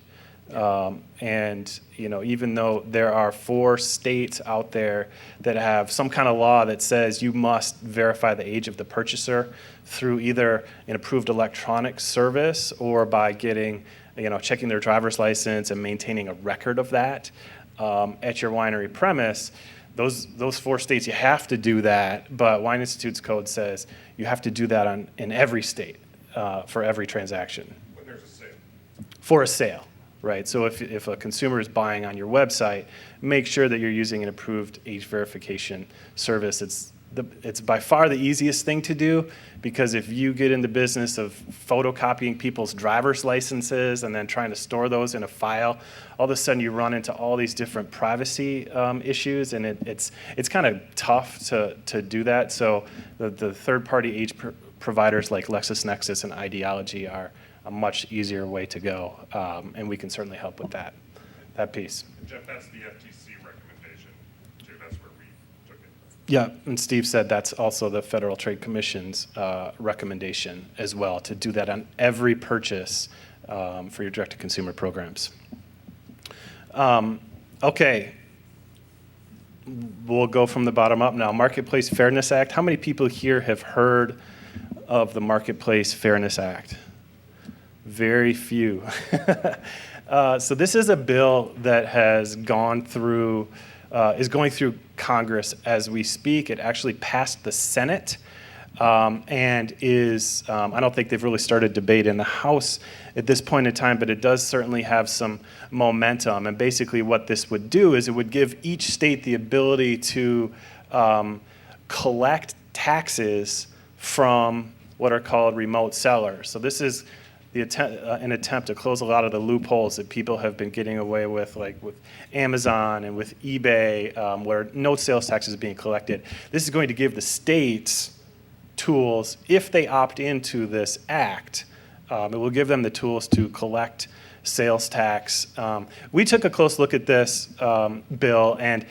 And even though there are 4 states out there that have some kind of law that says you must verify the age of the purchaser through either an approved electronic service or by getting, checking their driver's license and maintaining a record of that at your winery premise, those 4 states, you have to do that, but Wine Institute's code says you have to do that in every state for every transaction. When there's a sale. For a sale, right? So if a consumer is buying on your website, make sure that you're using an approved age verification service. It's by far the easiest thing to do, because if you get in the business of photocopying people's driver's licenses and then trying to store those in a file, all of a sudden you run into all these different privacy issues, and it's kind of tough to do that. So the third-party age providers like LexisNexis and Ideology are a much easier way to go, and we can certainly help with that piece. Jeff, that's the FTC recommendation, too. That's where we took it. Yeah, and Steve said that's also the Federal Trade Commission's recommendation as well, to do that on every purchase for your direct-to-consumer programs. Okay, we'll go from the bottom up now. Marketplace Fairness Act. How many people here have heard of the Marketplace Fairness Act? Very few. So this is a bill that has gone through, is going through Congress as we speak. It actually passed the Senate and is, I don't think they've really started debate in the House at this point in time, but it does certainly have some momentum. And basically what this would do is it would give each state the ability to collect taxes from what are called remote sellers. So this is an attempt to close a lot of the loopholes that people have been getting away with, like with Amazon and with eBay, where no sales tax is being collected. This is going to give the states tools, if they opt into this act, it will give them the tools to collect sales tax. We took a close look at this bill, and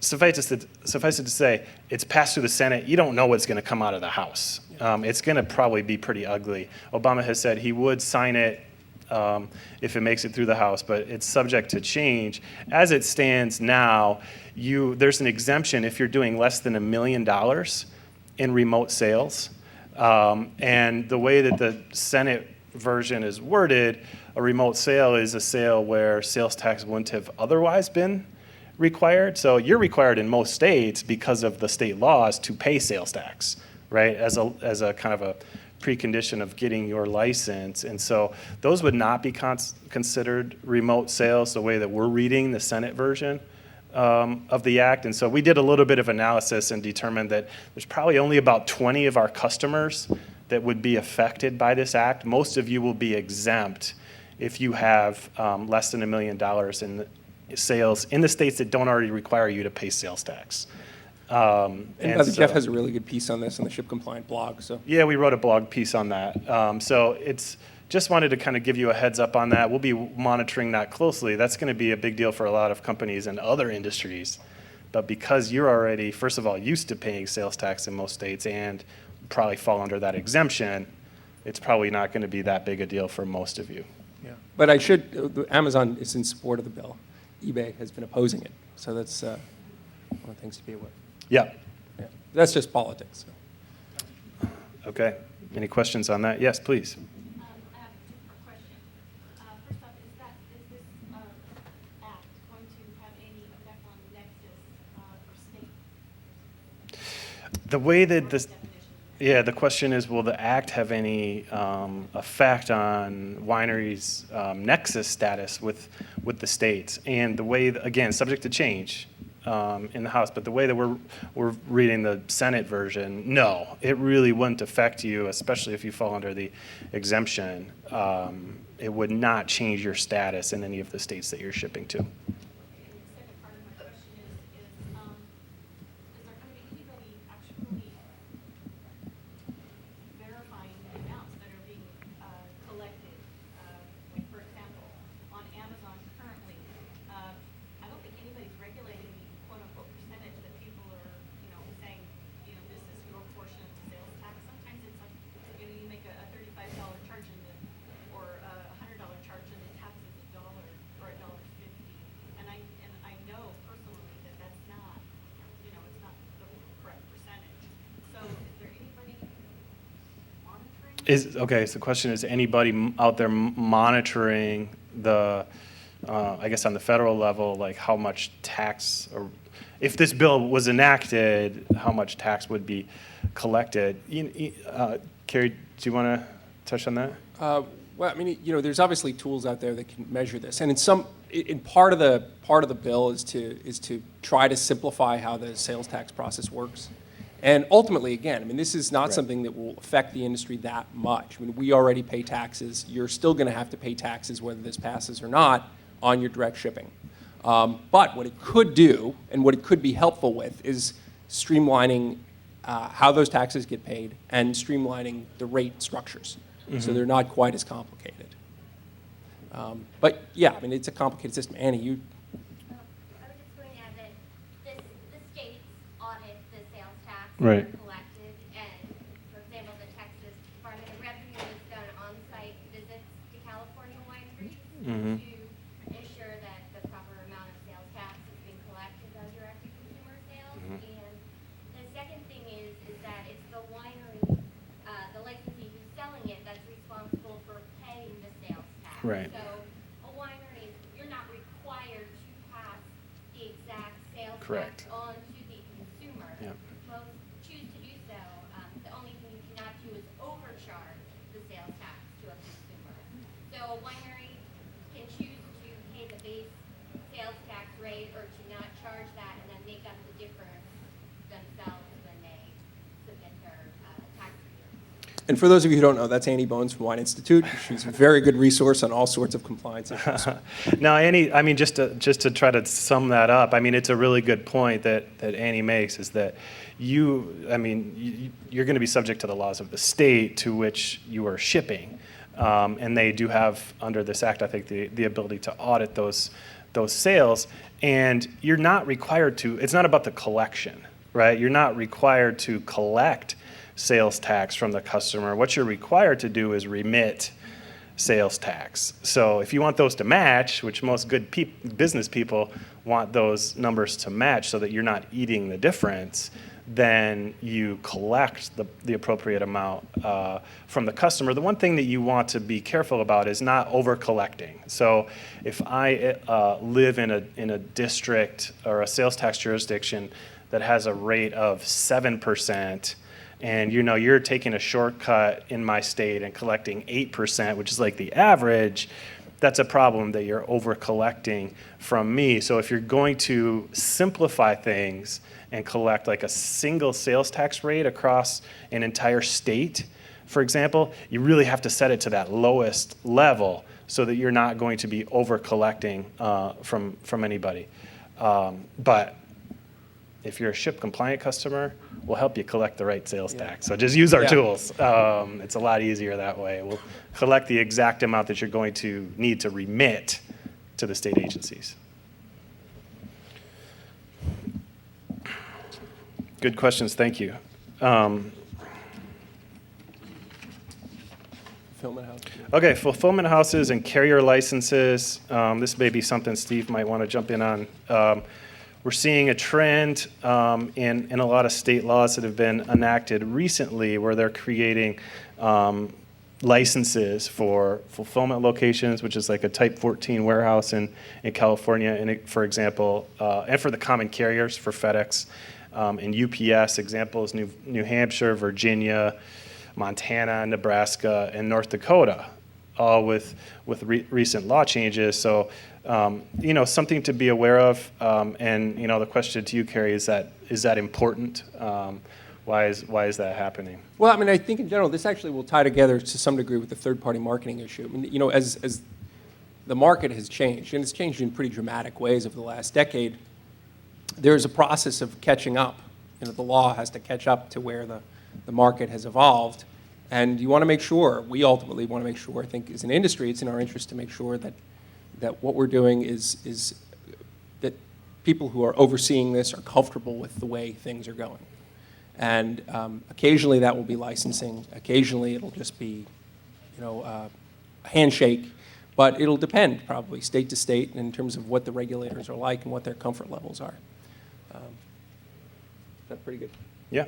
suffice it to say, it's passed through the Senate. You don't know what's going to come out of the House. It's going to probably be pretty ugly. Obama has said he would sign it if it makes it through the House, but it's subject to change. As it stands now, there's an exemption if you're doing less than $1 million in remote sales. And the way that the Senate version is worded, a remote sale is a sale where sales tax wouldn't have otherwise been required. So you're required in most states because of the state laws to pay sales tax, right? As a kind of a precondition of getting your license. And so those would not be considered remote sales the way that we're reading the Senate version of the act. And so we did a little bit of analysis and determined that there's probably only about 20 of our customers that would be affected by this act. Most of you will be exempt if you have less than $1 million in sales in the states that don't already require you to pay sales tax. And I think Jeff has a really good piece on this on the ShipCompliant blog. So yeah, we wrote a blog piece on that. So it's just wanted to kind of give you a heads up on that. We'll be monitoring that closely. That's going to be a big deal for a lot of companies and other industries. But because you're already, first of all, used to paying sales tax in most states and probably fall under that exemption, it's probably not going to be that big a deal for most of you. yeah, but Amazon is in support of the bill. eBay has been opposing it, so that's one of the things to be aware of. Yeah. Yeah. That's just politics. So. Okay. Any questions on that? Yes, please. I have a two-part question. First off, is this act going to have any effect on Nexus for state? The way that this, Definition? yeah, the question is, will the act have any effect on wineries' nexus status with the states? And the way, again, subject to change in the House, but the way that we're reading the Senate version, no, it really wouldn't affect you, especially if you fall under the exemption. It would not change your status in any of the states that you're shipping to. And the second part of my question is there going to be anybody actually verifying the amounts that are being collected? Like, for example, on Amazon currently, I don't think anybody's regulating the quote-unquote percentage that people are, saying, this is your portion of the sales tax. Sometimes it's like, you make a $35 charge or a $100 charge and the tax is $1 or $1.50. And I know personally that that's not, it's not the correct percentage. So is there anybody monitoring? Okay, so the question is, anybody out there monitoring the, I guess on the federal level, like how much tax, or if this bill was enacted, how much tax would be collected? Carrie, do you want to touch on that? Well, I mean, there's obviously tools out there that can measure this, and in part of the bill is to try to simplify how the sales tax process works. And ultimately, again, I mean, this is not something that will affect the industry that much. I mean, we already pay taxes. You're still going to have to pay taxes whether this passes or not on your direct shipping. But what it could do, and what it could be helpful with, is streamlining how those taxes get paid and streamlining the rate structures, so they're not quite as complicated. But yeah, I mean, it's a complicated system. Annie, you. I was just going to add that the states audit the sales tax Right. that are collected, and for example, the Texas Department of Revenue has done on-site visits to California wineries to ensure that the proper amount of sales tax is being collected on direct-to-consumer sales. And the second thing is that it's the winery, the licensee who's selling it, that's responsible for paying the sales tax. Right. So a winery, you're not required to pass the exact sales Correct. tax on to the consumer. Yep. Most choose to do so. The only thing you cannot do is overcharge the sales tax to a consumer. So a winery can choose to pay the base sales tax rate or to not charge that and then make up the difference themselves when they submit their tax return. And for those of you who don't know, that's Annie Bones from Wine Institute. She's a very good resource on all sorts of compliance issues. Now, Annie, I mean, just to try to sum that up, I mean, it's a really good point that Annie makes, is that you're going to be subject to the laws of the state to which you are shipping. And they do have, under this act, I think, the ability to audit those those sales. And you're not required to, it's not about the collection, right? You're not required to collect sales tax from the customer. What you're required to do is remit sales tax. So if you want those to match, which most good business people want those numbers to match so that you're not eating the difference, then you collect the appropriate amount from the customer. The one thing that you want to be careful about is not over collecting. So if I live in a district or a sales tax jurisdiction that has a rate of 7%, and you're taking a shortcut in my state and collecting 8%, which is like the average, that's a problem that you're over collecting from me. So if you're going to simplify things and collect like a single sales tax rate across an entire state, for example, you really have to set it to that lowest level so that you're not going to be over collecting from anybody. But if you're a ShipCompliant customer, we'll help you collect the right sales tax. So just use our tools. It's a lot easier that way. We'll collect the exact amount that you're going to need to remit to the state agencies. Good questions, thank you. Fulfillment house. Okay, fulfillment houses and carrier licenses. This may be something Steve might want to jump in on. We're seeing a trend in a lot of state laws that have been enacted recently where they're creating licenses for fulfillment locations, which is like a Type 14 warehouse in California, and for example, and for the common carriers for FedEx and UPS. Examples: New Hampshire, Virginia, Montana, Nebraska, and North Dakota, all with recent law changes. So, something to be aware of. And the question to you, Carrie, is that important? Why is that happening? Well, I mean, I think in general, this actually will tie together to some degree with the third-party marketing issue. I mean, as the market has changed, and it's changed in pretty dramatic ways over the last decade, there's a process of catching up. The law has to catch up to where the market has evolved. And you want to make sure, we ultimately want to make sure, I think as an industry, it's in our interest to make sure that what we're doing is that people who are overseeing this are comfortable with the way things are going. And occasionally that will be licensing. Occasionally it'll just be, a handshake. But it'll depend probably state to state in terms of what the regulators are like and what their comfort levels are. Is that pretty good? Yeah.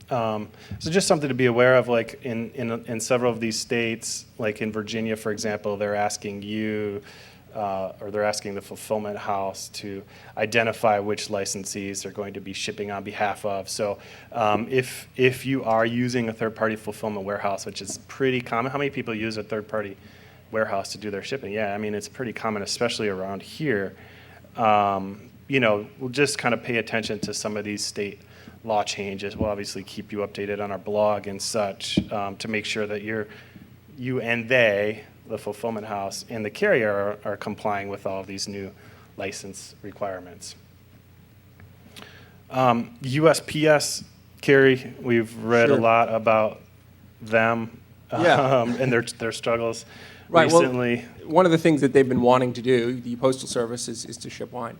So just something to be aware of, like in several of these states, like in Virginia, for example, they're asking you, or they're asking the fulfillment house to identify which licensees they're going to be shipping on behalf of. So if you are using a third-party fulfillment warehouse, which is pretty common, how many people use a third-party warehouse to do their shipping? Yeah, I mean, it's pretty common, especially around here. We'll just kind of pay attention to some of these state law changes. We'll obviously keep you updated on our blog and such to make sure that you and they, the fulfillment house and the carrier, are complying with all of these new license requirements. USPS, Carrie, we've read a lot about them and their struggles recently. Well, one of the things that they've been wanting to do, the Postal Service, is to ship wine.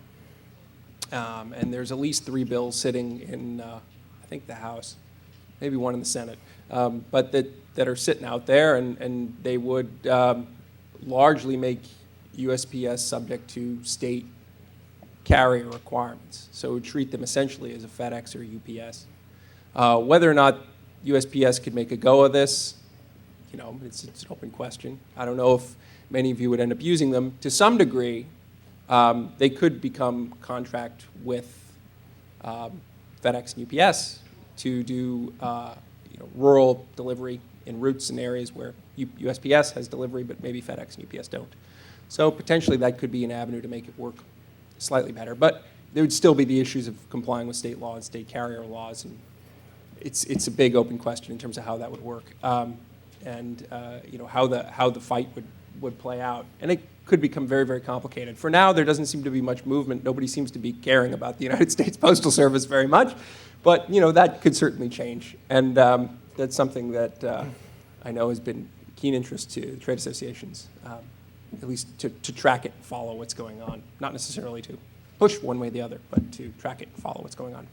And there's at least 3 bills sitting in, I think, the House, maybe one in the Senate, but that are sitting out there, and they would largely make USPS subject to state carrier requirements. So it would treat them essentially as a FedEx or UPS. Whether or not USPS could make a go of this, it's an open question. I don't know if many of you would end up using them. To some degree, they could become contract with FedEx and UPS to do rural delivery in routes and areas where USPS has delivery, but maybe FedEx and UPS don't. So potentially that could be an avenue to make it work slightly better. But there would still be the issues of complying with state law and state carrier laws, and it's a big open question in terms of how that would work, and how the fight would play out. And it could become very, very complicated. For now, there doesn't seem to be much movement. Nobody seems to be caring about the United States Postal Service very much. But, that could certainly change. And that's something that I know has been keen interest to trade associations. at least to track it and follow what's going on. Not necessarily to push one way or the other, but to track it and follow what's going on.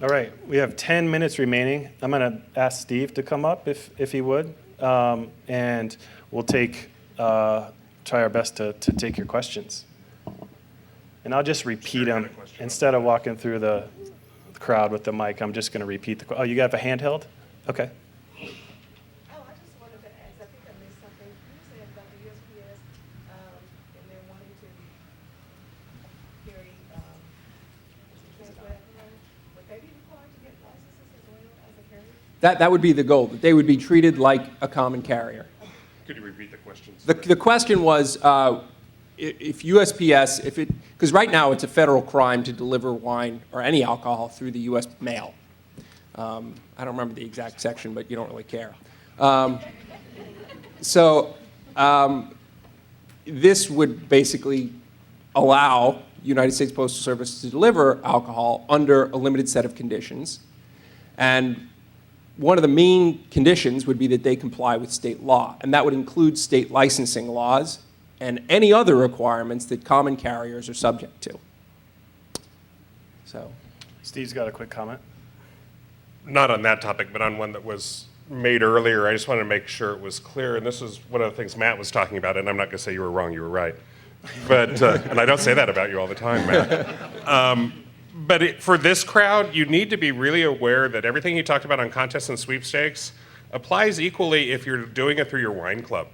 All right, we have 10 minutes remaining. I'm going to ask Steve to come up if he would, and we'll try our best to take your questions. And I'll just repeat them instead of walking through the crowd with the mic. I'm just going to repeat the. Oh, you got a handheld? Okay. Oh, I just wanted to ask, I think I missed something. You said about the USPS, and they're wanting to carry, transplant, would they be required to get licenses as well as a carrier? That would be the goal, that they would be treated like a common carrier. Could you repeat the question? The question was, if USPS, because right now it's a federal crime to deliver wine or any alcohol through the U.S. mail. I don't remember the exact section, but you don't really care. This would basically allow United States Postal Service to deliver alcohol under a limited set of conditions. And one of the main conditions would be that they comply with state law, and that would include state licensing laws and any other requirements that common carriers are subject to. So, Steve's got a quick comment. Not on that topic, but on one that was made earlier. I just wanted to make sure it was clear, and this is one of the things Matt was talking about, and I'm not going to say you were wrong, you were right. But, and I don't say that about you all the time, Matt. For this crowd, you need to be really aware that everything you talked about on contests and sweepstakes applies equally if you're doing it through your wine club.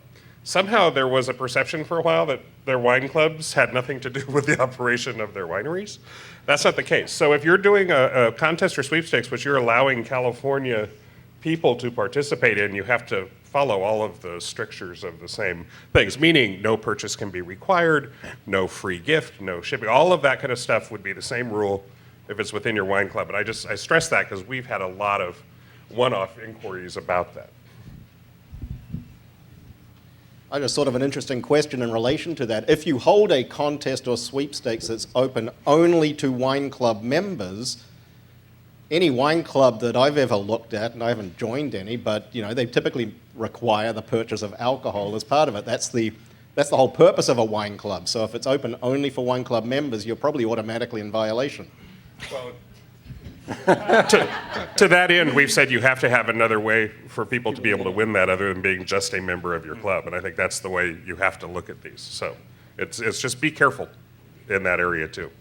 Somehow there was a perception for a while that their wine clubs had nothing to do with the operation of their wineries. That's not the case. So if you're doing a contest or sweepstakes, which you're allowing California people to participate in, you have to follow all of the strictures of the same things, meaning no purchase can be required, no free gift, no shipping. All of that kind of stuff would be the same rule if it's within your wine club. And I stress that because we've had a lot of one-off inquiries about that. I just thought of an interesting question in relation to that. If you hold a contest or sweepstakes that's open only to wine club members, any wine club that I've ever looked at, and I haven't joined any, but they typically require the purchase of alcohol as part of it. That's the whole purpose of a wine club. So if it's open only for wine club members, you're probably automatically in violation. Well, to that end, we've said you have to have another way for people to be able to win that other than being just a member of your club. And I think that's the way you have to look at these. So it's just be careful in that area too.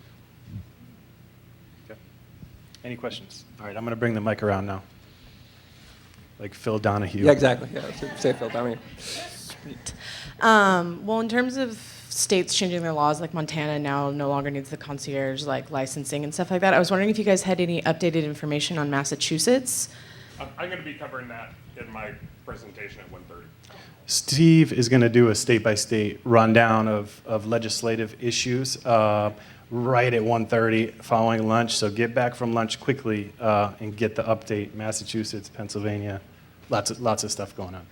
Okay. Any questions? All right, I'm going to bring the mic around now. Like Phil Donahue. yeah, exactly. Yeah, say Phil, I mean. Sweet. Well, in terms of states changing their laws, like Montana now no longer needs the concierge licensing and stuff like that, I was wondering if you guys had any updated information on Massachusetts. I'm going to be covering that in my presentation at 1:30. Steve is going to do a state-by-state rundown of legislative issues right at 1:30 following lunch. So get back from lunch quickly and get the update. Massachusetts, Pennsylvania, lots of stuff going on.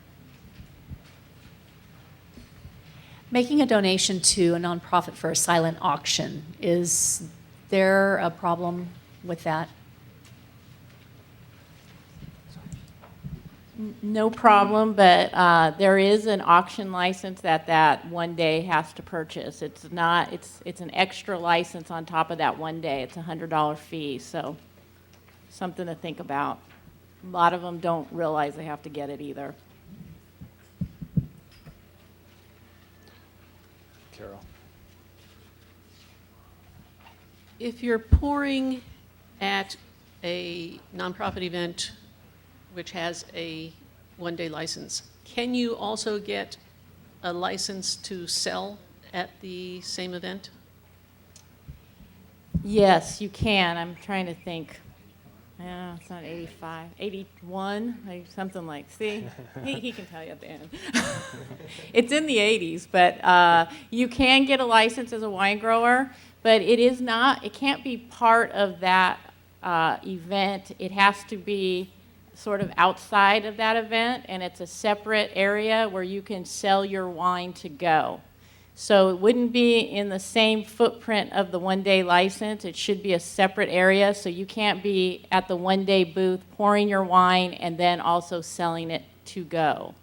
Making a donation to a nonprofit for a silent auction, is there a problem with that? No problem, but there is an auction license that one day has to purchase. It's an extra license on top of that one day. It's a $100 fee, so something to think about. A lot of them don't realize they have to get it either. Carol. If you're pouring at a nonprofit event which has a one-day license, can you also get a license to sell at the same event? Yes, you can. I'm trying to think. It's not 85, 81, something like, see? He can tell you at the end. It's in the 80s, but you can get a license as a wine grower, but it can't be part of that event. It has to be sort of outside of that event, and it's a separate area where you can sell your wine to go. So it wouldn't be in the same footprint of the one-day license. It should be a separate area, so you can't be at the one-day booth pouring your wine and then also selling it to go.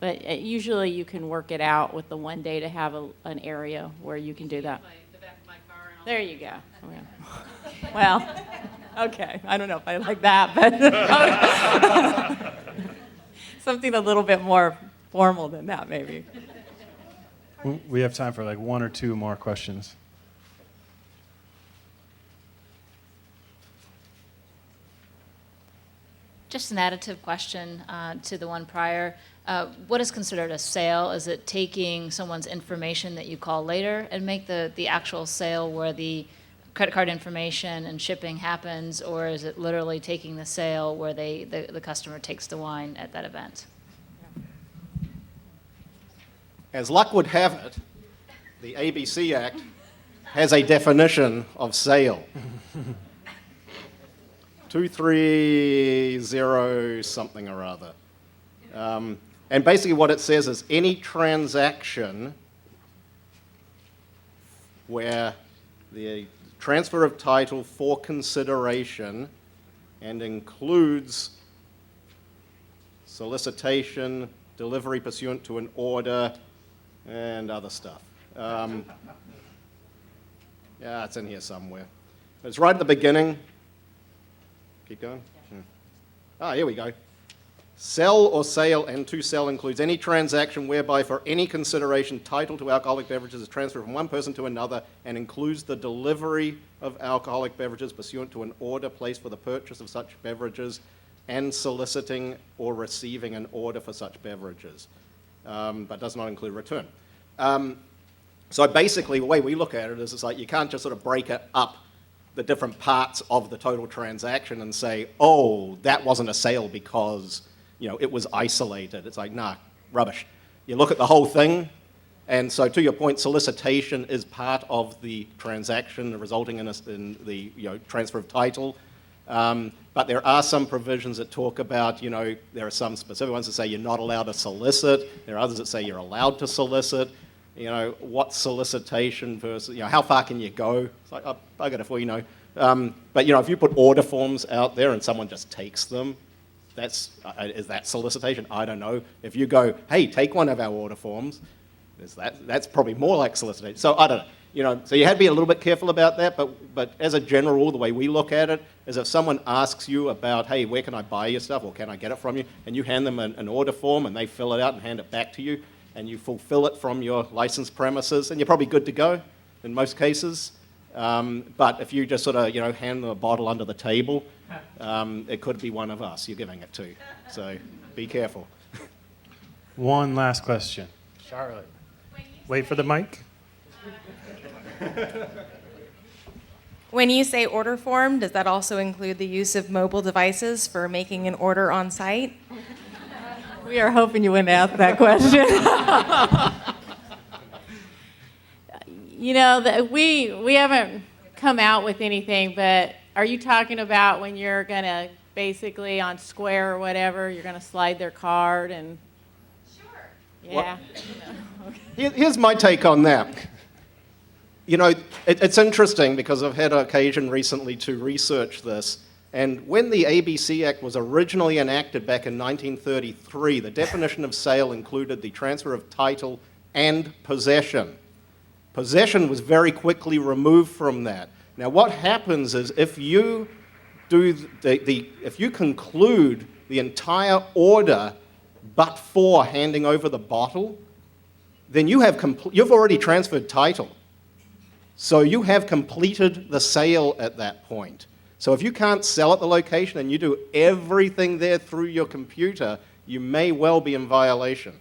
But usually you can work it out with the one day to have an area where you can do that. There you go. Okay. Well, okay. I don't know if I like that, but something a little bit more formal than that, maybe. We have time for like one or two more questions. Just an additive question to the one prior. What is considered a sale? Is it taking someone's information that you call later and make the actual sale where the credit card information and shipping happens, or is it literally taking the sale where the customer takes the wine at that event? As luck would have it, the ABC Act has a definition of sale. 230 something or other. And basically what it says is any transaction where the transfer of title for consideration and includes solicitation, delivery pursuant to an order, and other stuff. Yeah, it's in here somewhere. It's right at the beginning. Keep going. Ah, here we go. Sell or sale and to sell includes any transaction whereby for any consideration title to alcoholic beverages is transferred from one person to another and includes the delivery of alcoholic beverages pursuant to an order placed for the purchase of such beverages and soliciting or receiving an order for such beverages, but does not include return. So basically the way we look at it is it's like you can't just sort of break it up the different parts of the total transaction and say, oh, that wasn't a sale because it was isolated. It's like, nah, rubbish. You look at the whole thing, and so to your point, solicitation is part of the transaction resulting in the transfer of title. But there are some provisions that talk about, there are some specific ones that say you're not allowed to solicit. There are others that say you're allowed to solicit. What solicitation versus, how far can you go? It's like, I got it for you know. But, if you put order forms out there and someone just takes them, is that solicitation? I don't know. If you go, hey, take one of our order forms, that's probably more like solicitation. So I don't know. So you had to be a little bit careful about that, but as a general rule, the way we look at it is if someone asks you about, hey, where can I buy your stuff or can I get it from you, and you hand them an order form and they fill it out and hand it back to you, and you fulfill it from your licensed premises, and you're probably good to go in most cases. But if you just sort of, hand them a bottle under the table, it could be one of us you're giving it to. So be careful. One last question. Charlotte. Wait for the mic. When you say order form, does that also include the use of mobile devices for making an order on site? We are hoping you wouldn't ask that question. We haven't come out with anything, but are you talking about when you're going to basically on Square or whatever, you're going to slide their card and... Sure. Yeah. Here's my take on that. It's interesting because I've had occasion recently to research this. And when the ABC Act was originally enacted back in 1933, the definition of sale included the transfer of title and possession. Possession was very quickly removed from that. Now, what happens is if you if you conclude the entire order but for handing over the bottle, then you've already transferred title. So you have completed the sale at that point. So if you can't sell at the location and you do everything there through your computer, you may well be in violation.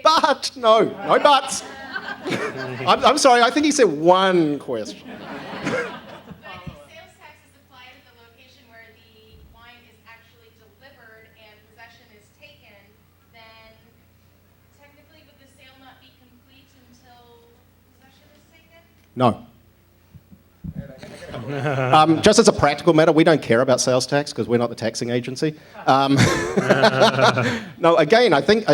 But, no buts. I'm sorry, I think he said one question. But if sales tax is applied at the location where the wine is actually delivered and possession is taken, then technically would the sale not be complete until possession is taken? No. Just as a practical matter, we don't care about sales tax because we're not the taxing agency. No, again, I think,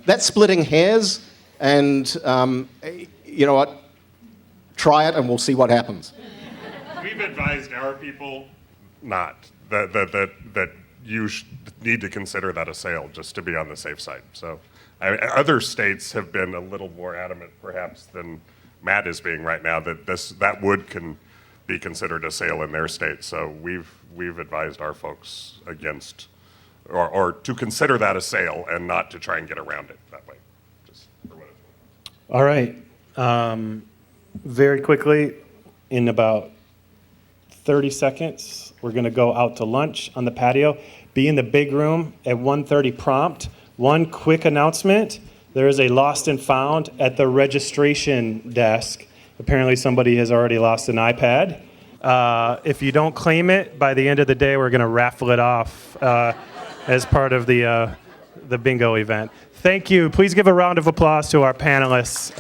that's splitting hairs, and you know what? Try it and we'll see what happens. We've advised our people not that need to consider that a sale just to be on the safe side. So other states have been a little more adamant perhaps than Matt is being right now that that would be considered a sale in their state. So we've advised our folks against or to consider that a sale and not to try and get around it that way. Just for what it's worth. All right. Very quickly, in about 30 seconds, we're going to go out to lunch on the patio. Be in the big room at 1:30 prompt. One quick announcement. There is a lost and found at the registration desk. Apparently somebody has already lost an iPad. If you don't claim it, by the end of the day, we're going to raffle it off as part of the bingo event. Thank you. Please give a round of applause to our panelists.